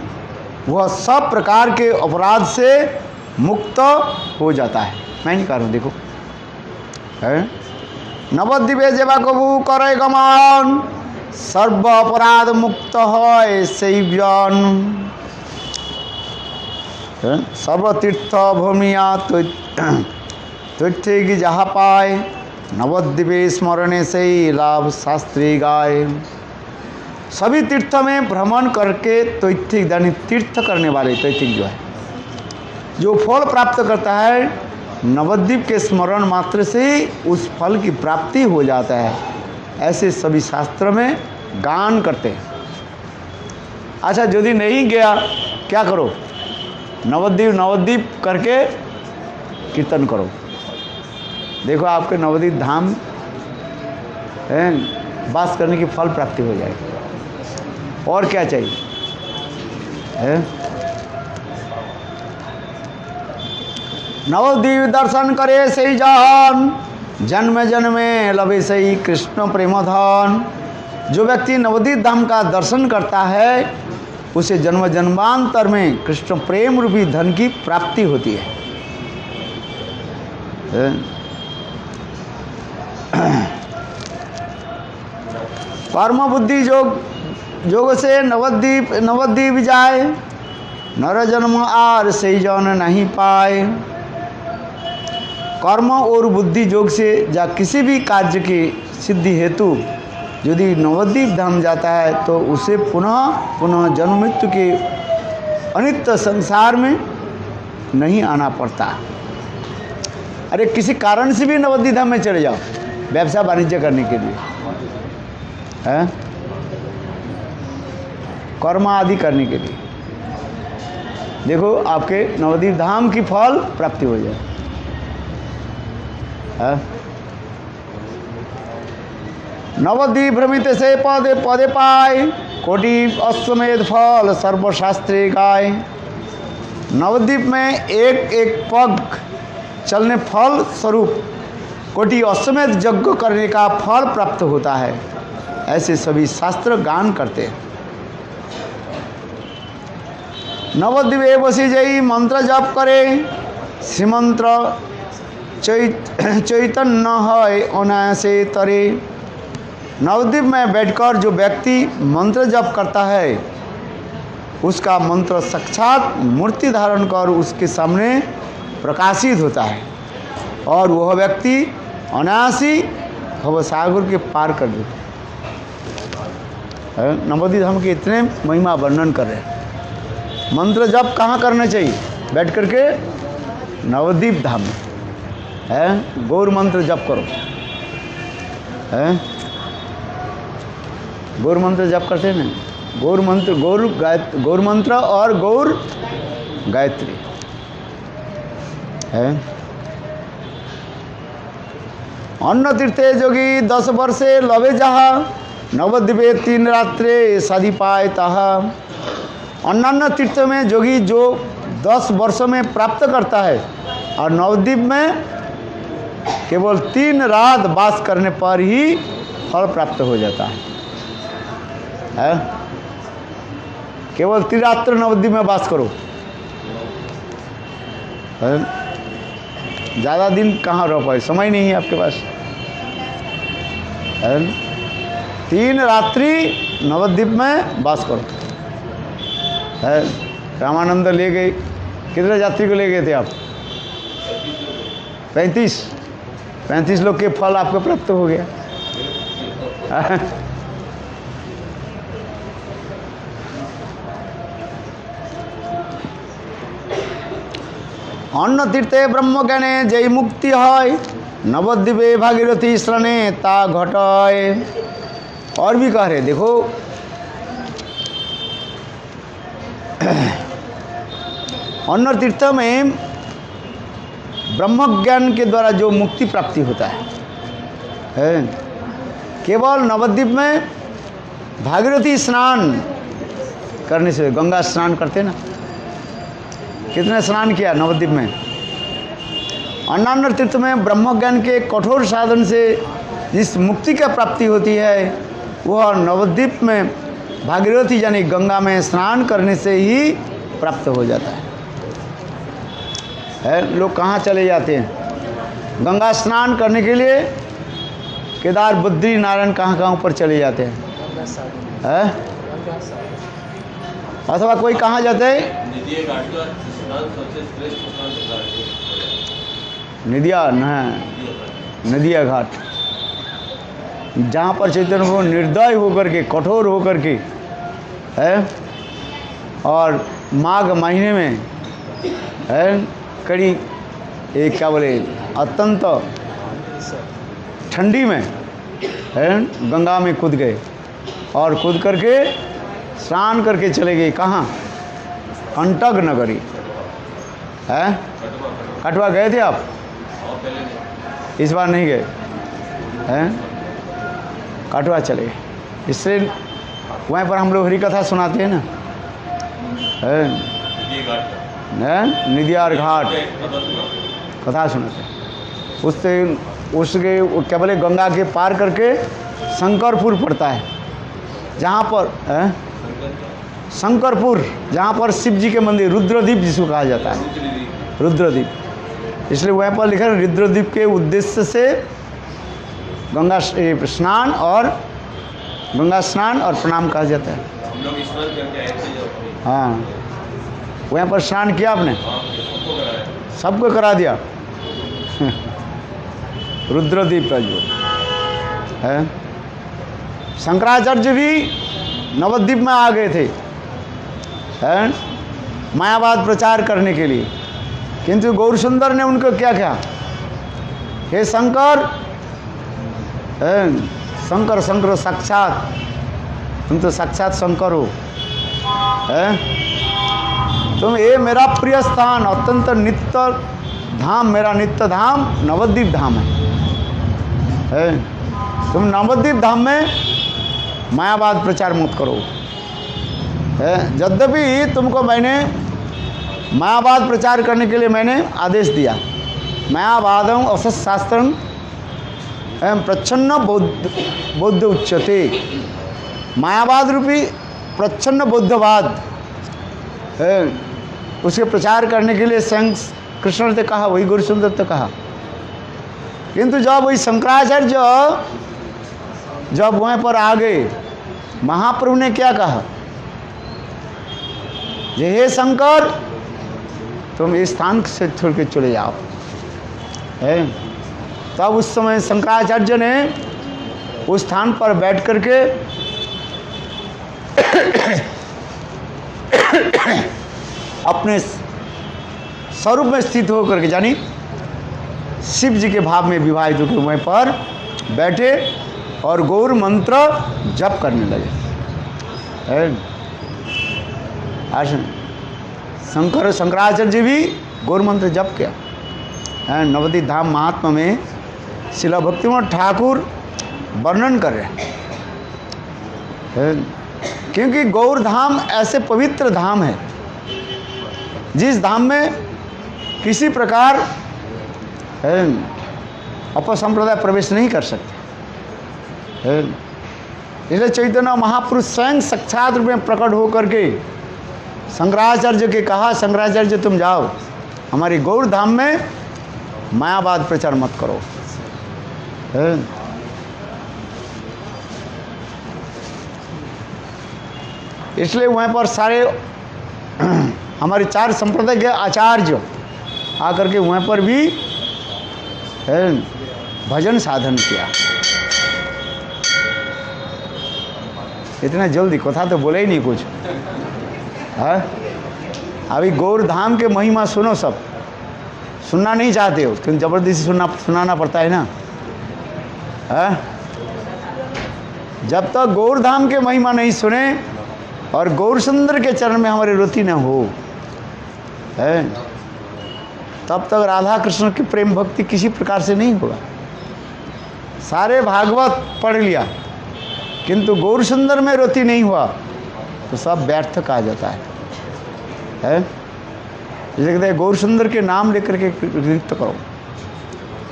वह सब प्रकार के अपराध से मुक्त हो जाता है। मैं नहीं कह रहा हूँ, देखो है नवद्वीपे जेबा कबू करे गमन सर्व अपराध मुक्त है सैव्यन। सर्व तीर्थ भूमिया तीर्थे की जहाँ पाए नवद्वीपे स्मरणे से ही लाभ शास्त्री गाय। सभी तीर्थ में भ्रमण करके तैत्तिक, यानी तीर्थ करने वाले तैत्तिक जो है, जो फल प्राप्त करता है नवद्वीप के स्मरण मात्र से ही उस फल की प्राप्ति हो जाता है, ऐसे सभी शास्त्र में गान करते हैं। अच्छा, यदि नहीं गया क्या करो? नवद्वीप करके कीर्तन करो। देखो आपके नवद्वीप धाम वास करने की फल प्राप्ति हो जाएगी। और क्या चाहिए? नवद्वीप दर्शन करे सही जान जन्म जन्मे लवे सही कृष्ण प्रेम धन। जो व्यक्ति नवद्वीप धाम का दर्शन करता है उसे जन्म जन्मांतर में कृष्ण प्रेम रूपी धन की प्राप्ति होती है। कर्म बुद्धि योग से नवद्वीप जाए नर जन्म आर सही जन नहीं पाए। कर्म और बुद्धि योग से या किसी भी कार्य की सिद्धि हेतु यदि नवद्वीप धाम जाता है तो उसे पुनः जन्म मृत्यु के अनित्य संसार में नहीं आना पड़ता। अरे किसी कारण से भी नवद्वीप धाम में चले जाओ, व्यवसाय वाणिज्य करने के लिए, हैं, कर्म आदि करने के लिए। देखो आपके नवद्वीप धाम की फल प्राप्ति हो जाए। नवद्वीप भ्रमित से पदे पदे पाए, कोटि अश्वमेध फल सर्वशास्त्रे गाय। नवद्वीप में एक एक पग चलने फल स्वरूप कोटि अश्वमेध यज्ञ करने का फल प्राप्त होता है, ऐसे सभी शास्त्र गान करते हैं। नवद्वीपे बसी जई मंत्र जप करे, श्रीमंत्र चैतन्य है अनायासे तरे। नवद्वीप में बैठकर जो व्यक्ति मंत्र जप करता है, उसका मंत्र साक्षात मूर्ति धारण कर उसके सामने प्रकाशित होता है और वह व्यक्ति अनायासी भवसागर के पार कर देता है। नवद्वीप धाम के इतने महिमा वर्णन कर रहे हैं। मंत्र जप कहाँ करना चाहिए? बैठ करके नवद्वीप धाम में, है, गौर मंत्र जप करो, है, गौर मंत्र जप करते हैं ना, गौर मंत्र, गौर मंत्र और गौर गायत्री, है। अन्न तीर्थे जोगी 10 वर्षे लवे जहा, नवद्वीपे 3 रात्रे शादी पाए ताहा। अन्य तीर्थों में जोगी जो 10 वर्षों में प्राप्त करता है और नवद्वीप में केवल 3 रात वास करने पर ही फल प्राप्त हो जाता है। केवल 3 रात्र नवद्वीप में वास करो, ज़्यादा दिन कहाँ रह पाए, समय नहीं है आपके पास। 3 रात्रि नवद्वीप में वास करो, है। रामानंद ले गए, कितने यात्री को ले गए थे आप? 35 लोग के फल आपको प्राप्त हो गया। अन्न तीर्थे ब्रह्म ज्ञाने जय मुक्ति है, नवद्वीपे भागीरथी स्नाने ता घटाए। और भी कह रहे, देखो अन्न तीर्थ में ब्रह्म ज्ञान के द्वारा जो मुक्ति प्राप्ति होता है, केवल नवद्वीप में भागीरथी स्नान करने से, गंगा स्नान करते ना, कितने स्नान किया नवद्वीप में। अन्य तीर्थ में ब्रह्म ज्ञान के कठोर साधन से जिस मुक्ति का प्राप्ति होती है, वह नवद्वीप में भागीरथी यानी गंगा में स्नान करने से ही प्राप्त हो जाता है। लोग कहाँ चले जाते हैं गंगा स्नान करने के लिए? केदार, बद्री, नारायण, कहाँ ऊपर चले जाते हैं, अथवा कोई कहाँ जाते हैं? नदिया घाट, जहाँ पर चैतन्य को निर्दय होकर के, कठोर होकर के, है, और माघ महीने में, है, कड़ी एक क्या बोले, अत्यंत ठंडी में, है, गंगा में कूद गए और कूद करके स्नान करके चले गए। कहाँ? कंटक नगरी, है। कटवा गए थे आप? इस बार नहीं गए, हैं? कटवा चले गए। इससे वहाँ पर हम लोग हरी कथा सुनाते हैं ना, है, निदियार घाट कथा सुनाते हैं। उसके क्या बोले, गंगा के पार करके शंकरपुर पड़ता है, जहाँ पर शंकरपुर, जहाँ पर शिव जी के मंदिर, रुद्रद्वीप जिसको कहा जाता है, रुद्रद्वीप। इसलिए वहाँ पर लिखा है रुद्रद्वीप के उद्देश्य से गंगा स्नान और प्रणाम कहा जाता है। हम लोग स्नान करके आए थे। हाँ, वहाँ पर स्नान किया आपने? सबको करा दिया। रुद्रद्वीप का जो है, शंकराचार्य भी नवद्वीप में आ गए थे, हैं, मायावाद प्रचार करने के लिए, किंतु गौरसुंदर ने उनको क्या कहा, हे शंकर, शंकर शंकर साक्षात, तुम तो साक्षात शंकर हो। तुम ये मेरा प्रिय स्थान, अत्यंत नित्य धाम, मेरा नित्य धाम नवद्वीप धाम है। तुम नवद्वीप धाम में मायावाद प्रचार मत करो। यद्यपि तुमको मैंने मायावाद प्रचार करने के लिए मैंने आदेश दिया। मायावादम असत शास्त्रम प्रच्छन्न बौद्ध उच्यते। मायावाद रूपी प्रच्छन्न बौद्धवाद उसके प्रचार करने के लिए स्वयं कृष्ण ने कहा, वही गुरुसुंदर ने कहा। किंतु जब वही शंकराचार्य जब वहाँ पर आ गए, महाप्रभु ने क्या कहा, जे हे शंकर तुम इस स्थान से छोड़ के चले जाओ। तब उस समय शंकराचार्य ने उस स्थान पर बैठ करके अपने स्वरूप में स्थित होकर के, यानी शिव जी के भाव में विवाहित होकर वहीं पर बैठे और गौर मंत्र जप करने लगे। शंकराचार्य जी भी गौर मंत्र जप किया। नवद्वीप धाम महात्मा में शिला भक्तिविनोद ठाकुर वर्णन कर रहे हैं, क्योंकि गौर धाम ऐसे पवित्र धाम है जिस धाम में किसी प्रकार अपसंप्रदाय प्रवेश नहीं कर सकते। इसलिए चैतन्य महापुरुष स्वयं साक्षात रूप में प्रकट होकर के शंकराचार्य के कहा, शंकराचार्य तुम जाओ हमारी गौर धाम में मायावाद प्रचार मत करो। इसलिए वहाँ पर सारे हमारे 4 संप्रदाय के आचार्य आकर के वहाँ पर भी भजन साधन किया। इतना जल्दी कथा तो बोले ही नहीं कुछ है। अभी गौर धाम के महिमा सुनो, सब सुनना नहीं चाहते हो क्योंकि जबरदस्ती सुनाना पड़ता है ना। है जब तक गौर धाम के महिमा नहीं सुने और गौर सुंदर के चरण में हमारी रुचि न हो, है तब तक राधा कृष्ण की प्रेम भक्ति किसी प्रकार से नहीं होगा। सारे भागवत पढ़ लिया किंतु गौर सुंदर में रुचि नहीं हुआ तो सब व्यर्थ कहा जाता है। जैसे कहते हैं गौर सुंदर के नाम लेकर के नृत्य करो।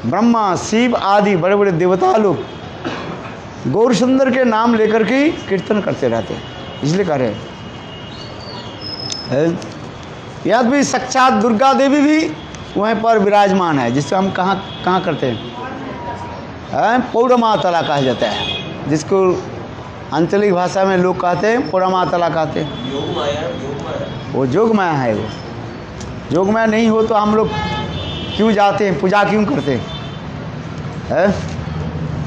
ब्रह्मा शिव आदि बड़े बड़े देवता लोग गौर सुंदर के नाम लेकर के कीर्तन करते रहते हैं, इसलिए कह रहे हैं। याद भी साक्षात दुर्गा देवी भी वहीं पर विराजमान है, जिसको हम कहाँ करते हैं पौड़मातला कहा जाता है, जिसको आंचलिक भाषा में लोग कहते हैं पौड़मातला कहते हैं। वो जोग माया है। वो जोग माया नहीं हो तो हम लोग क्यों जाते हैं, पूजा क्यों करते हैं?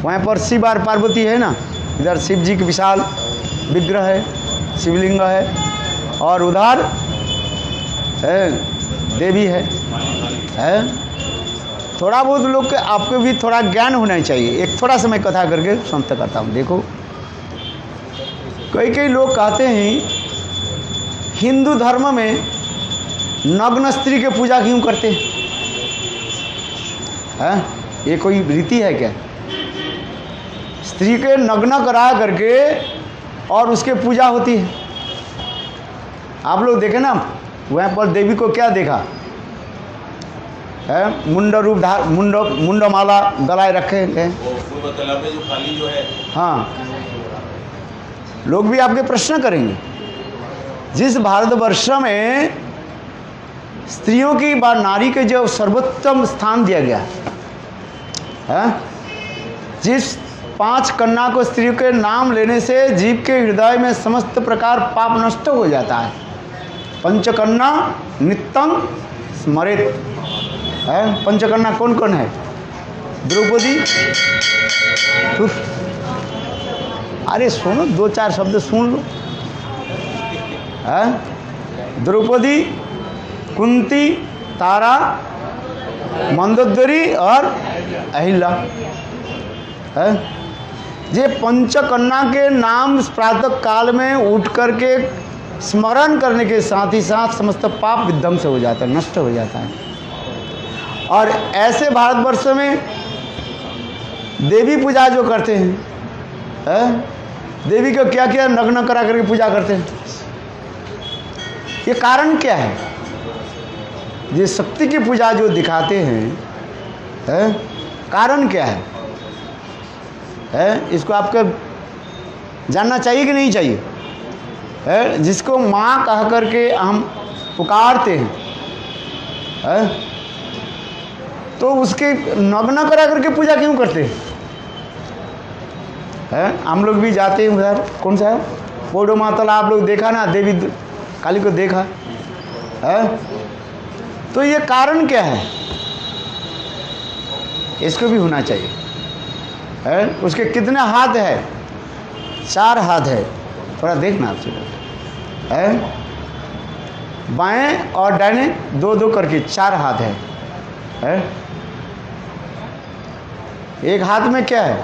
वहाँ पर शिव और पार्वती है ना, इधर शिव जी की विशाल विग्रह है, शिवलिंग है, और उधर देवी है। थोड़ा बहुत लोग के आपको भी थोड़ा ज्ञान होना चाहिए। एक थोड़ा सा मैं कथा करके समाप्त करता हूँ। देखो कई लोग कहते हैं हिंदू धर्म में नग्न स्त्री के पूजा क्यों करते हैं? ये कोई रीति है क्या? स्त्री के नग्न करा करके और उसके पूजा होती है। आप लोग देखे ना वहाँ पर देवी को क्या देखा है, मुंड रूप धार मुंड माला गलाए रखे हैं। जो खाली जो है, हाँ, लोग भी आपके प्रश्न करेंगे। जिस भारतवर्ष में स्त्रियों की व नारी के जो सर्वोत्तम स्थान दिया गया है, जिस 5 कन्या को स्त्रियों के नाम लेने से जीव के हृदय में समस्त प्रकार पाप नष्ट हो जाता है। पंचकन्या नित्यं स्मरेत है। पंचकन्या कौन कौन है? द्रौपदी, अरे सुनो 2-4 शब्द सुन लो। द्रौपदी, कुंती, तारा, मंदोदरी और अहिल्या है। ये पंचकन्या के नाम प्रातः काल में उठ करके स्मरण करने के साथ ही साथ समस्त पाप विध्वंस हो जाता है, नष्ट हो जाता है। और ऐसे भारतवर्ष में देवी पूजा जो करते हैं, देवी को क्या क्या नग्न करा करके पूजा करते हैं, ये कारण क्या है? ये शक्ति की पूजा जो दिखाते हैं, कारण क्या है? इसको आपको जानना चाहिए कि नहीं चाहिए? जिसको माँ कह करके हम पुकारते हैं, तो उसके नग्न करा करके पूजा क्यों करते हैं? हम लोग भी जाते हैं उधर, कौन सा है पोडो मातल, आप लोग देखा ना, देवी काली को देखा है? तो ये कारण क्या है? इसको भी होना चाहिए। उसके कितने हाथ है? 4 हाथ है। थोड़ा देखना आपसे है, बाएं और दाहिने 2-2 करके 4 हाथ है। एक हाथ में क्या है?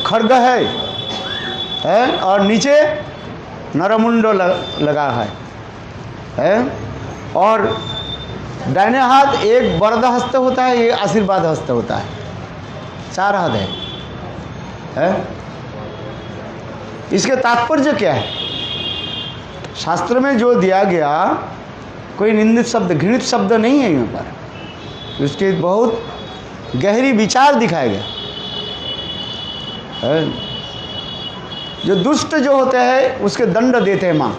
खड्ग है और नीचे नरमुंडो लगा है। और दाहिने हाथ एक वरद हस्त होता है, एक आशीर्वाद हस्त होता है। 4 हाथ है। इसके तात्पर्य क्या है? शास्त्र में जो दिया गया कोई निंदित शब्द, घृणित शब्द नहीं है यहाँ पर, उसके बहुत गहरी विचार दिखाया गया है। जो दुष्ट जो होते हैं उसके दंड देते हैं माँ,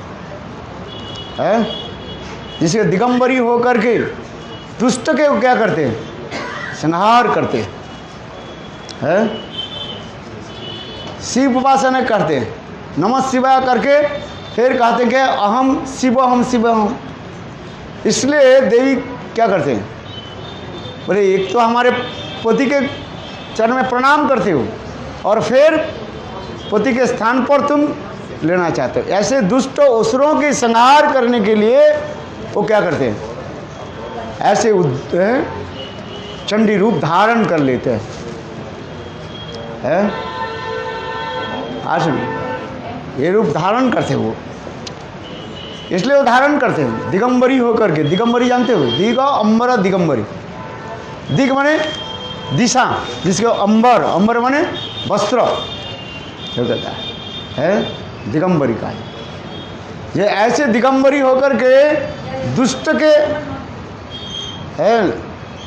जिसके दिगंबरी होकर के दुष्ट के क्या करते हैं? संहार करते हैं। शिव उपासना करते हैं, नमः शिवाय करके फिर कहते हैं कि अहम शिवहम। इसलिए देवी क्या करते हैं? बोले एक तो हमारे पति के चरण में प्रणाम करते हो और फिर पति के स्थान पर तुम लेना चाहते हो। ऐसे दुष्ट असुरों के संहार करने के लिए वो क्या करते हैं? ऐसे चंडी रूप धारण कर लेते हैं। ये रूप धारण करते वो, इसलिए वो धारण करते हैं दिगंबरी होकर के। दिगंबरी जानते हो? दिग अंबर दिगंबरी। दिग माने दिशा, जिसके अंबर माने वस्त्र, जो कहता है दिगंबरी का। ये ऐसे दिगंबरी होकर के दुष्ट के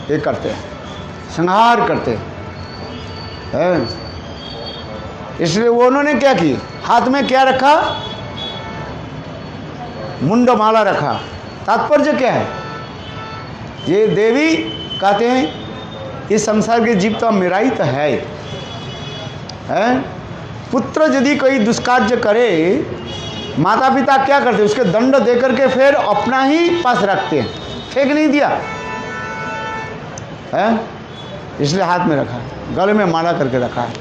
ये करते हैं, संहार करते हैं। इसलिए वो उन्होंने क्या की? हाथ में क्या रखा? मुंडमाला रखा। तात्पर्य क्या है? ये देवी कहते हैं इस संसार के जीव तो मेरा ही तो है। पुत्र यदि कोई दुष्कार्य करे, माता पिता क्या करते? उसके दंड दे करके फिर अपना ही पास रखते हैं, फेंक नहीं दिया है। इसलिए हाथ में रखा, गले में माला करके रखा है।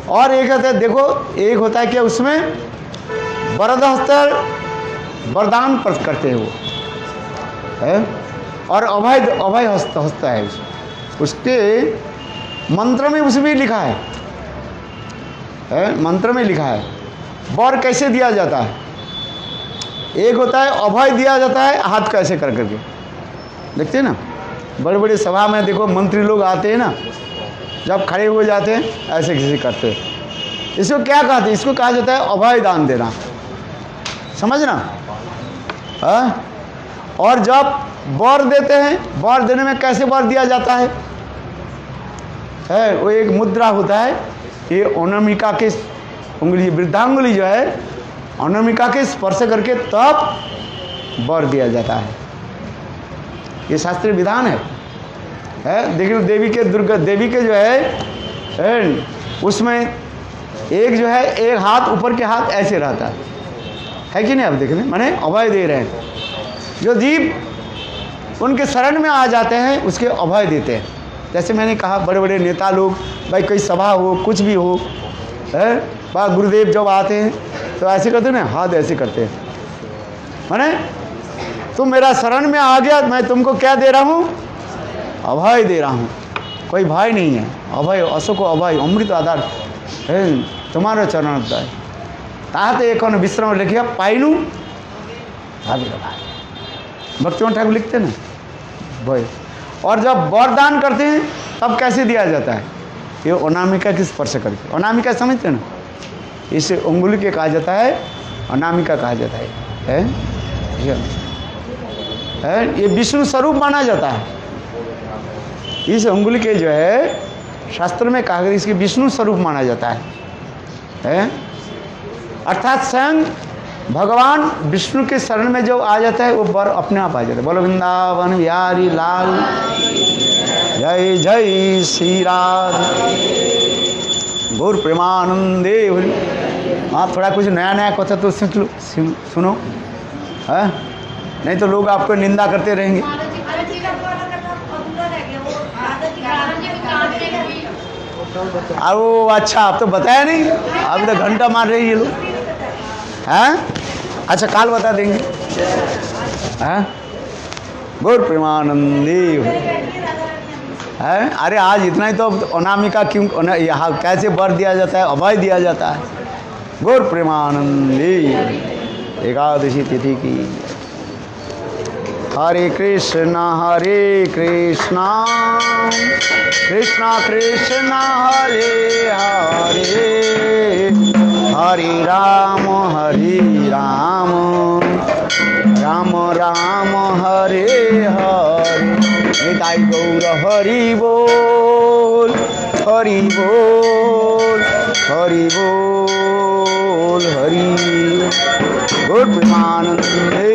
और एक होता है, देखो एक होता है क्या उसमें वरद हस्त, वरदान करते हैं वो है। और अभय हस्त है उसके मंत्र में, उसमें लिखा है, मंत्र में लिखा है वर कैसे दिया जाता है। एक होता है अभय दिया जाता है हाथ कैसे कर करके, देखते हैं ना बड़े बड़े सभा में, देखो मंत्री लोग आते हैं ना, जब खड़े हो जाते हैं ऐसे किसी करते हैं। इसको क्या कहते हैं? इसको कहा जाता है अभय दान देना, समझना। और जब वर देते हैं, वर देने में कैसे वर दिया जाता है? वो एक मुद्रा होता है, ये अनामिका के उंगली, वृद्धांगुली जो है अनामिका के स्पर्श करके तब वर दिया जाता है। ये शास्त्रीय विधान है। देखिए देवी के, दुर्गा देवी के जो है उसमें एक जो है एक हाथ ऊपर के हाथ ऐसे रहता है कि नहीं? आप देख रहे हैं, माने अभय दे रहे हैं। जो जीव उनके शरण में आ जाते हैं उसके अभय देते हैं। जैसे मैंने कहा बड़े बड़े नेता लोग, भाई कोई सभा हो कुछ भी हो, वह गुरुदेव जब आते हैं तो ऐसे करते हैं ना, हाथ ऐसे करते हैं, माने तुम मेरा शरण में आ गया, मैं तुमको क्या दे रहा हूँ? अभय दे रहा हूँ। कोई भय नहीं है। अभय अशोक अभय अमृत आधार तुम्हारे चरण दय ताहते एक विश्राम लिखिए पाइलू भाभी भक्तिवन ठाकुर लिखते ना भय। और जब वरदान करते हैं तब कैसे दिया जाता है? ये अनामिका की स्पर्श करके। अनामिका समझते हैं ना, इसे उंगली के कहा जाता है, अनामिका कहा जाता है? ये विष्णु स्वरूप माना जाता है। इस उंगली के जो है शास्त्र में कहा गया इसके विष्णु स्वरूप माना जाता है? अर्थात स्वयं भगवान विष्णु के शरण में जो आ जाता है वो वर अपने आप आ जाता है। बोलो वृंदावन बिहारी लाल जय जय श्री राधे गौर प्रेमानंदे। हाँ, थोड़ा कुछ नया नया कथा तो सीख लो, सुनो है, नहीं तो लोग आपको निंदा करते रहेंगे। वो अच्छा, आप तो बताया नहीं, अभी तो घंटा मार रही है लोग हैं। अच्छा, काल बता देंगे हैं। गौर प्रेमानंदी है। अरे आज इतना ही तो अनामिका क्यों यहाँ कैसे वर दिया जाता है, अभय दिया जाता है। गौर प्रेमानंदी एकादशी तिथि की। हरे कृष्णा कृष्णा कृष्णा हरे हरे, हरे राम राम राम हरे हरे। निताई गौर हरि बोल हरि बोल हरि बोल हरि। गौर प्रेमानंदे।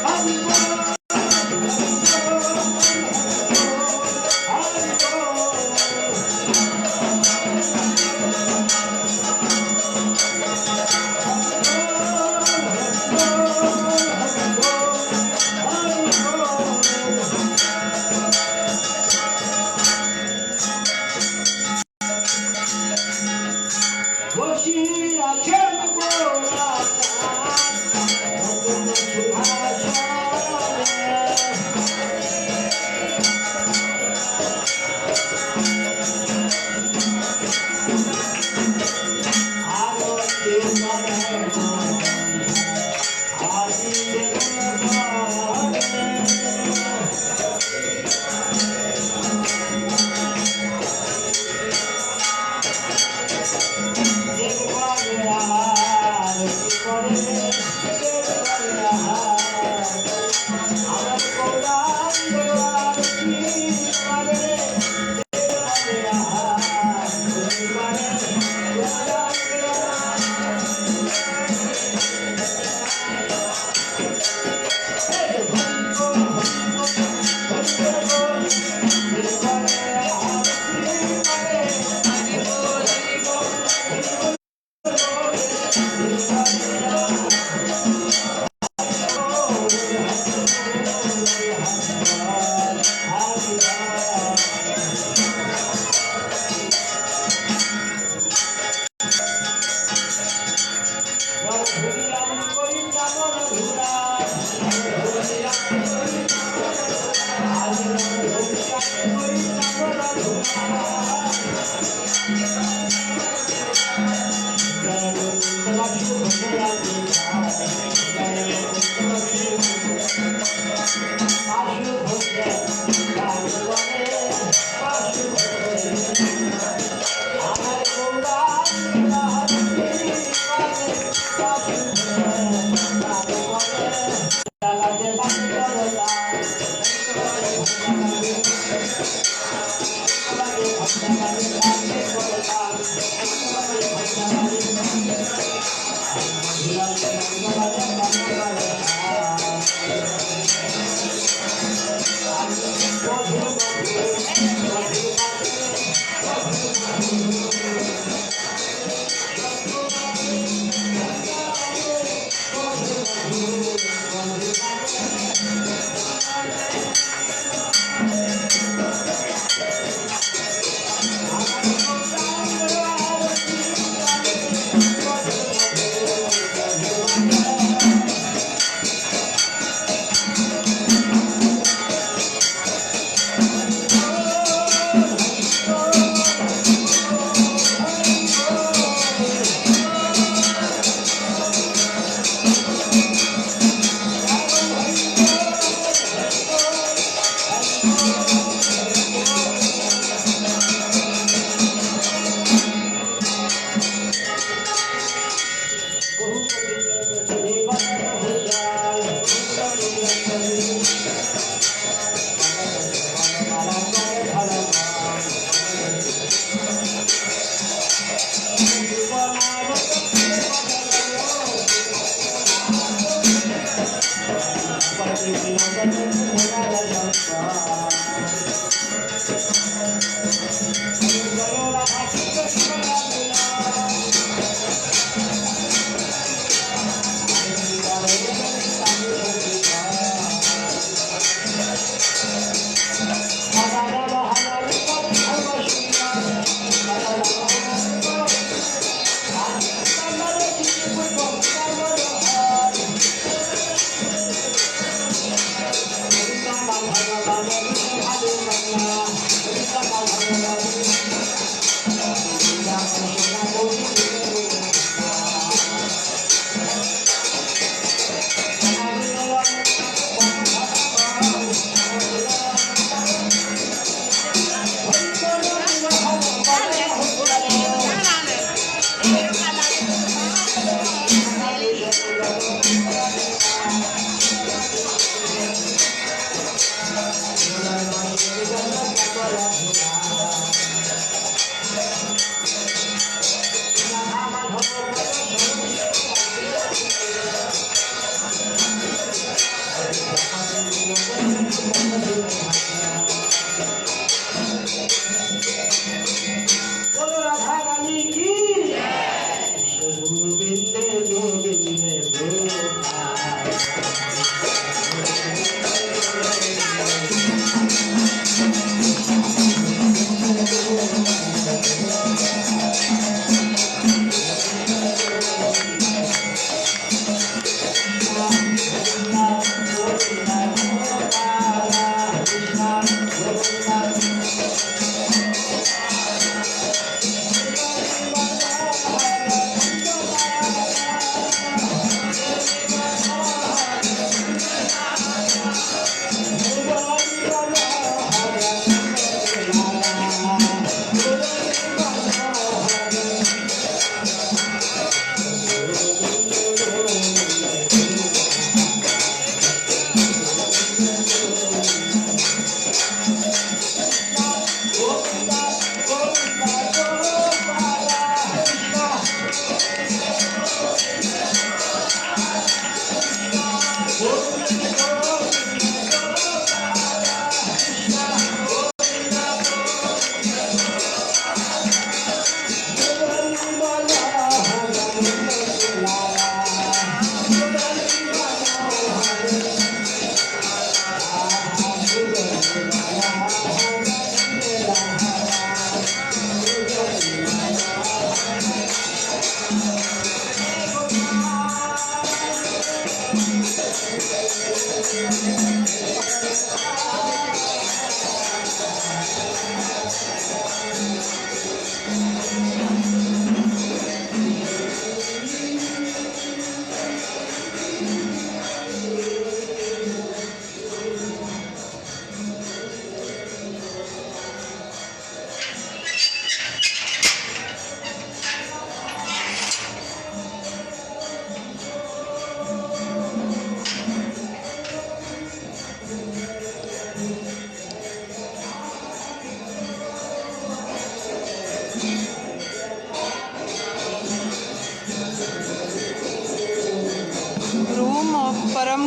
I'm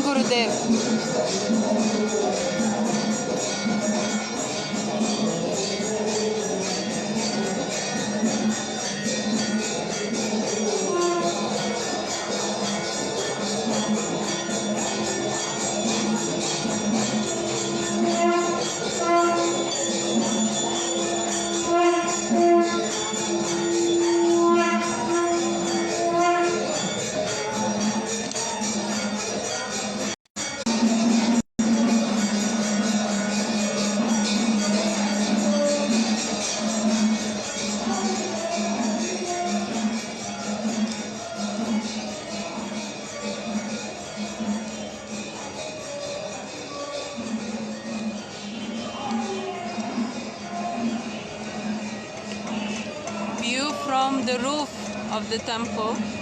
Gurudev. View from the roof of the temple.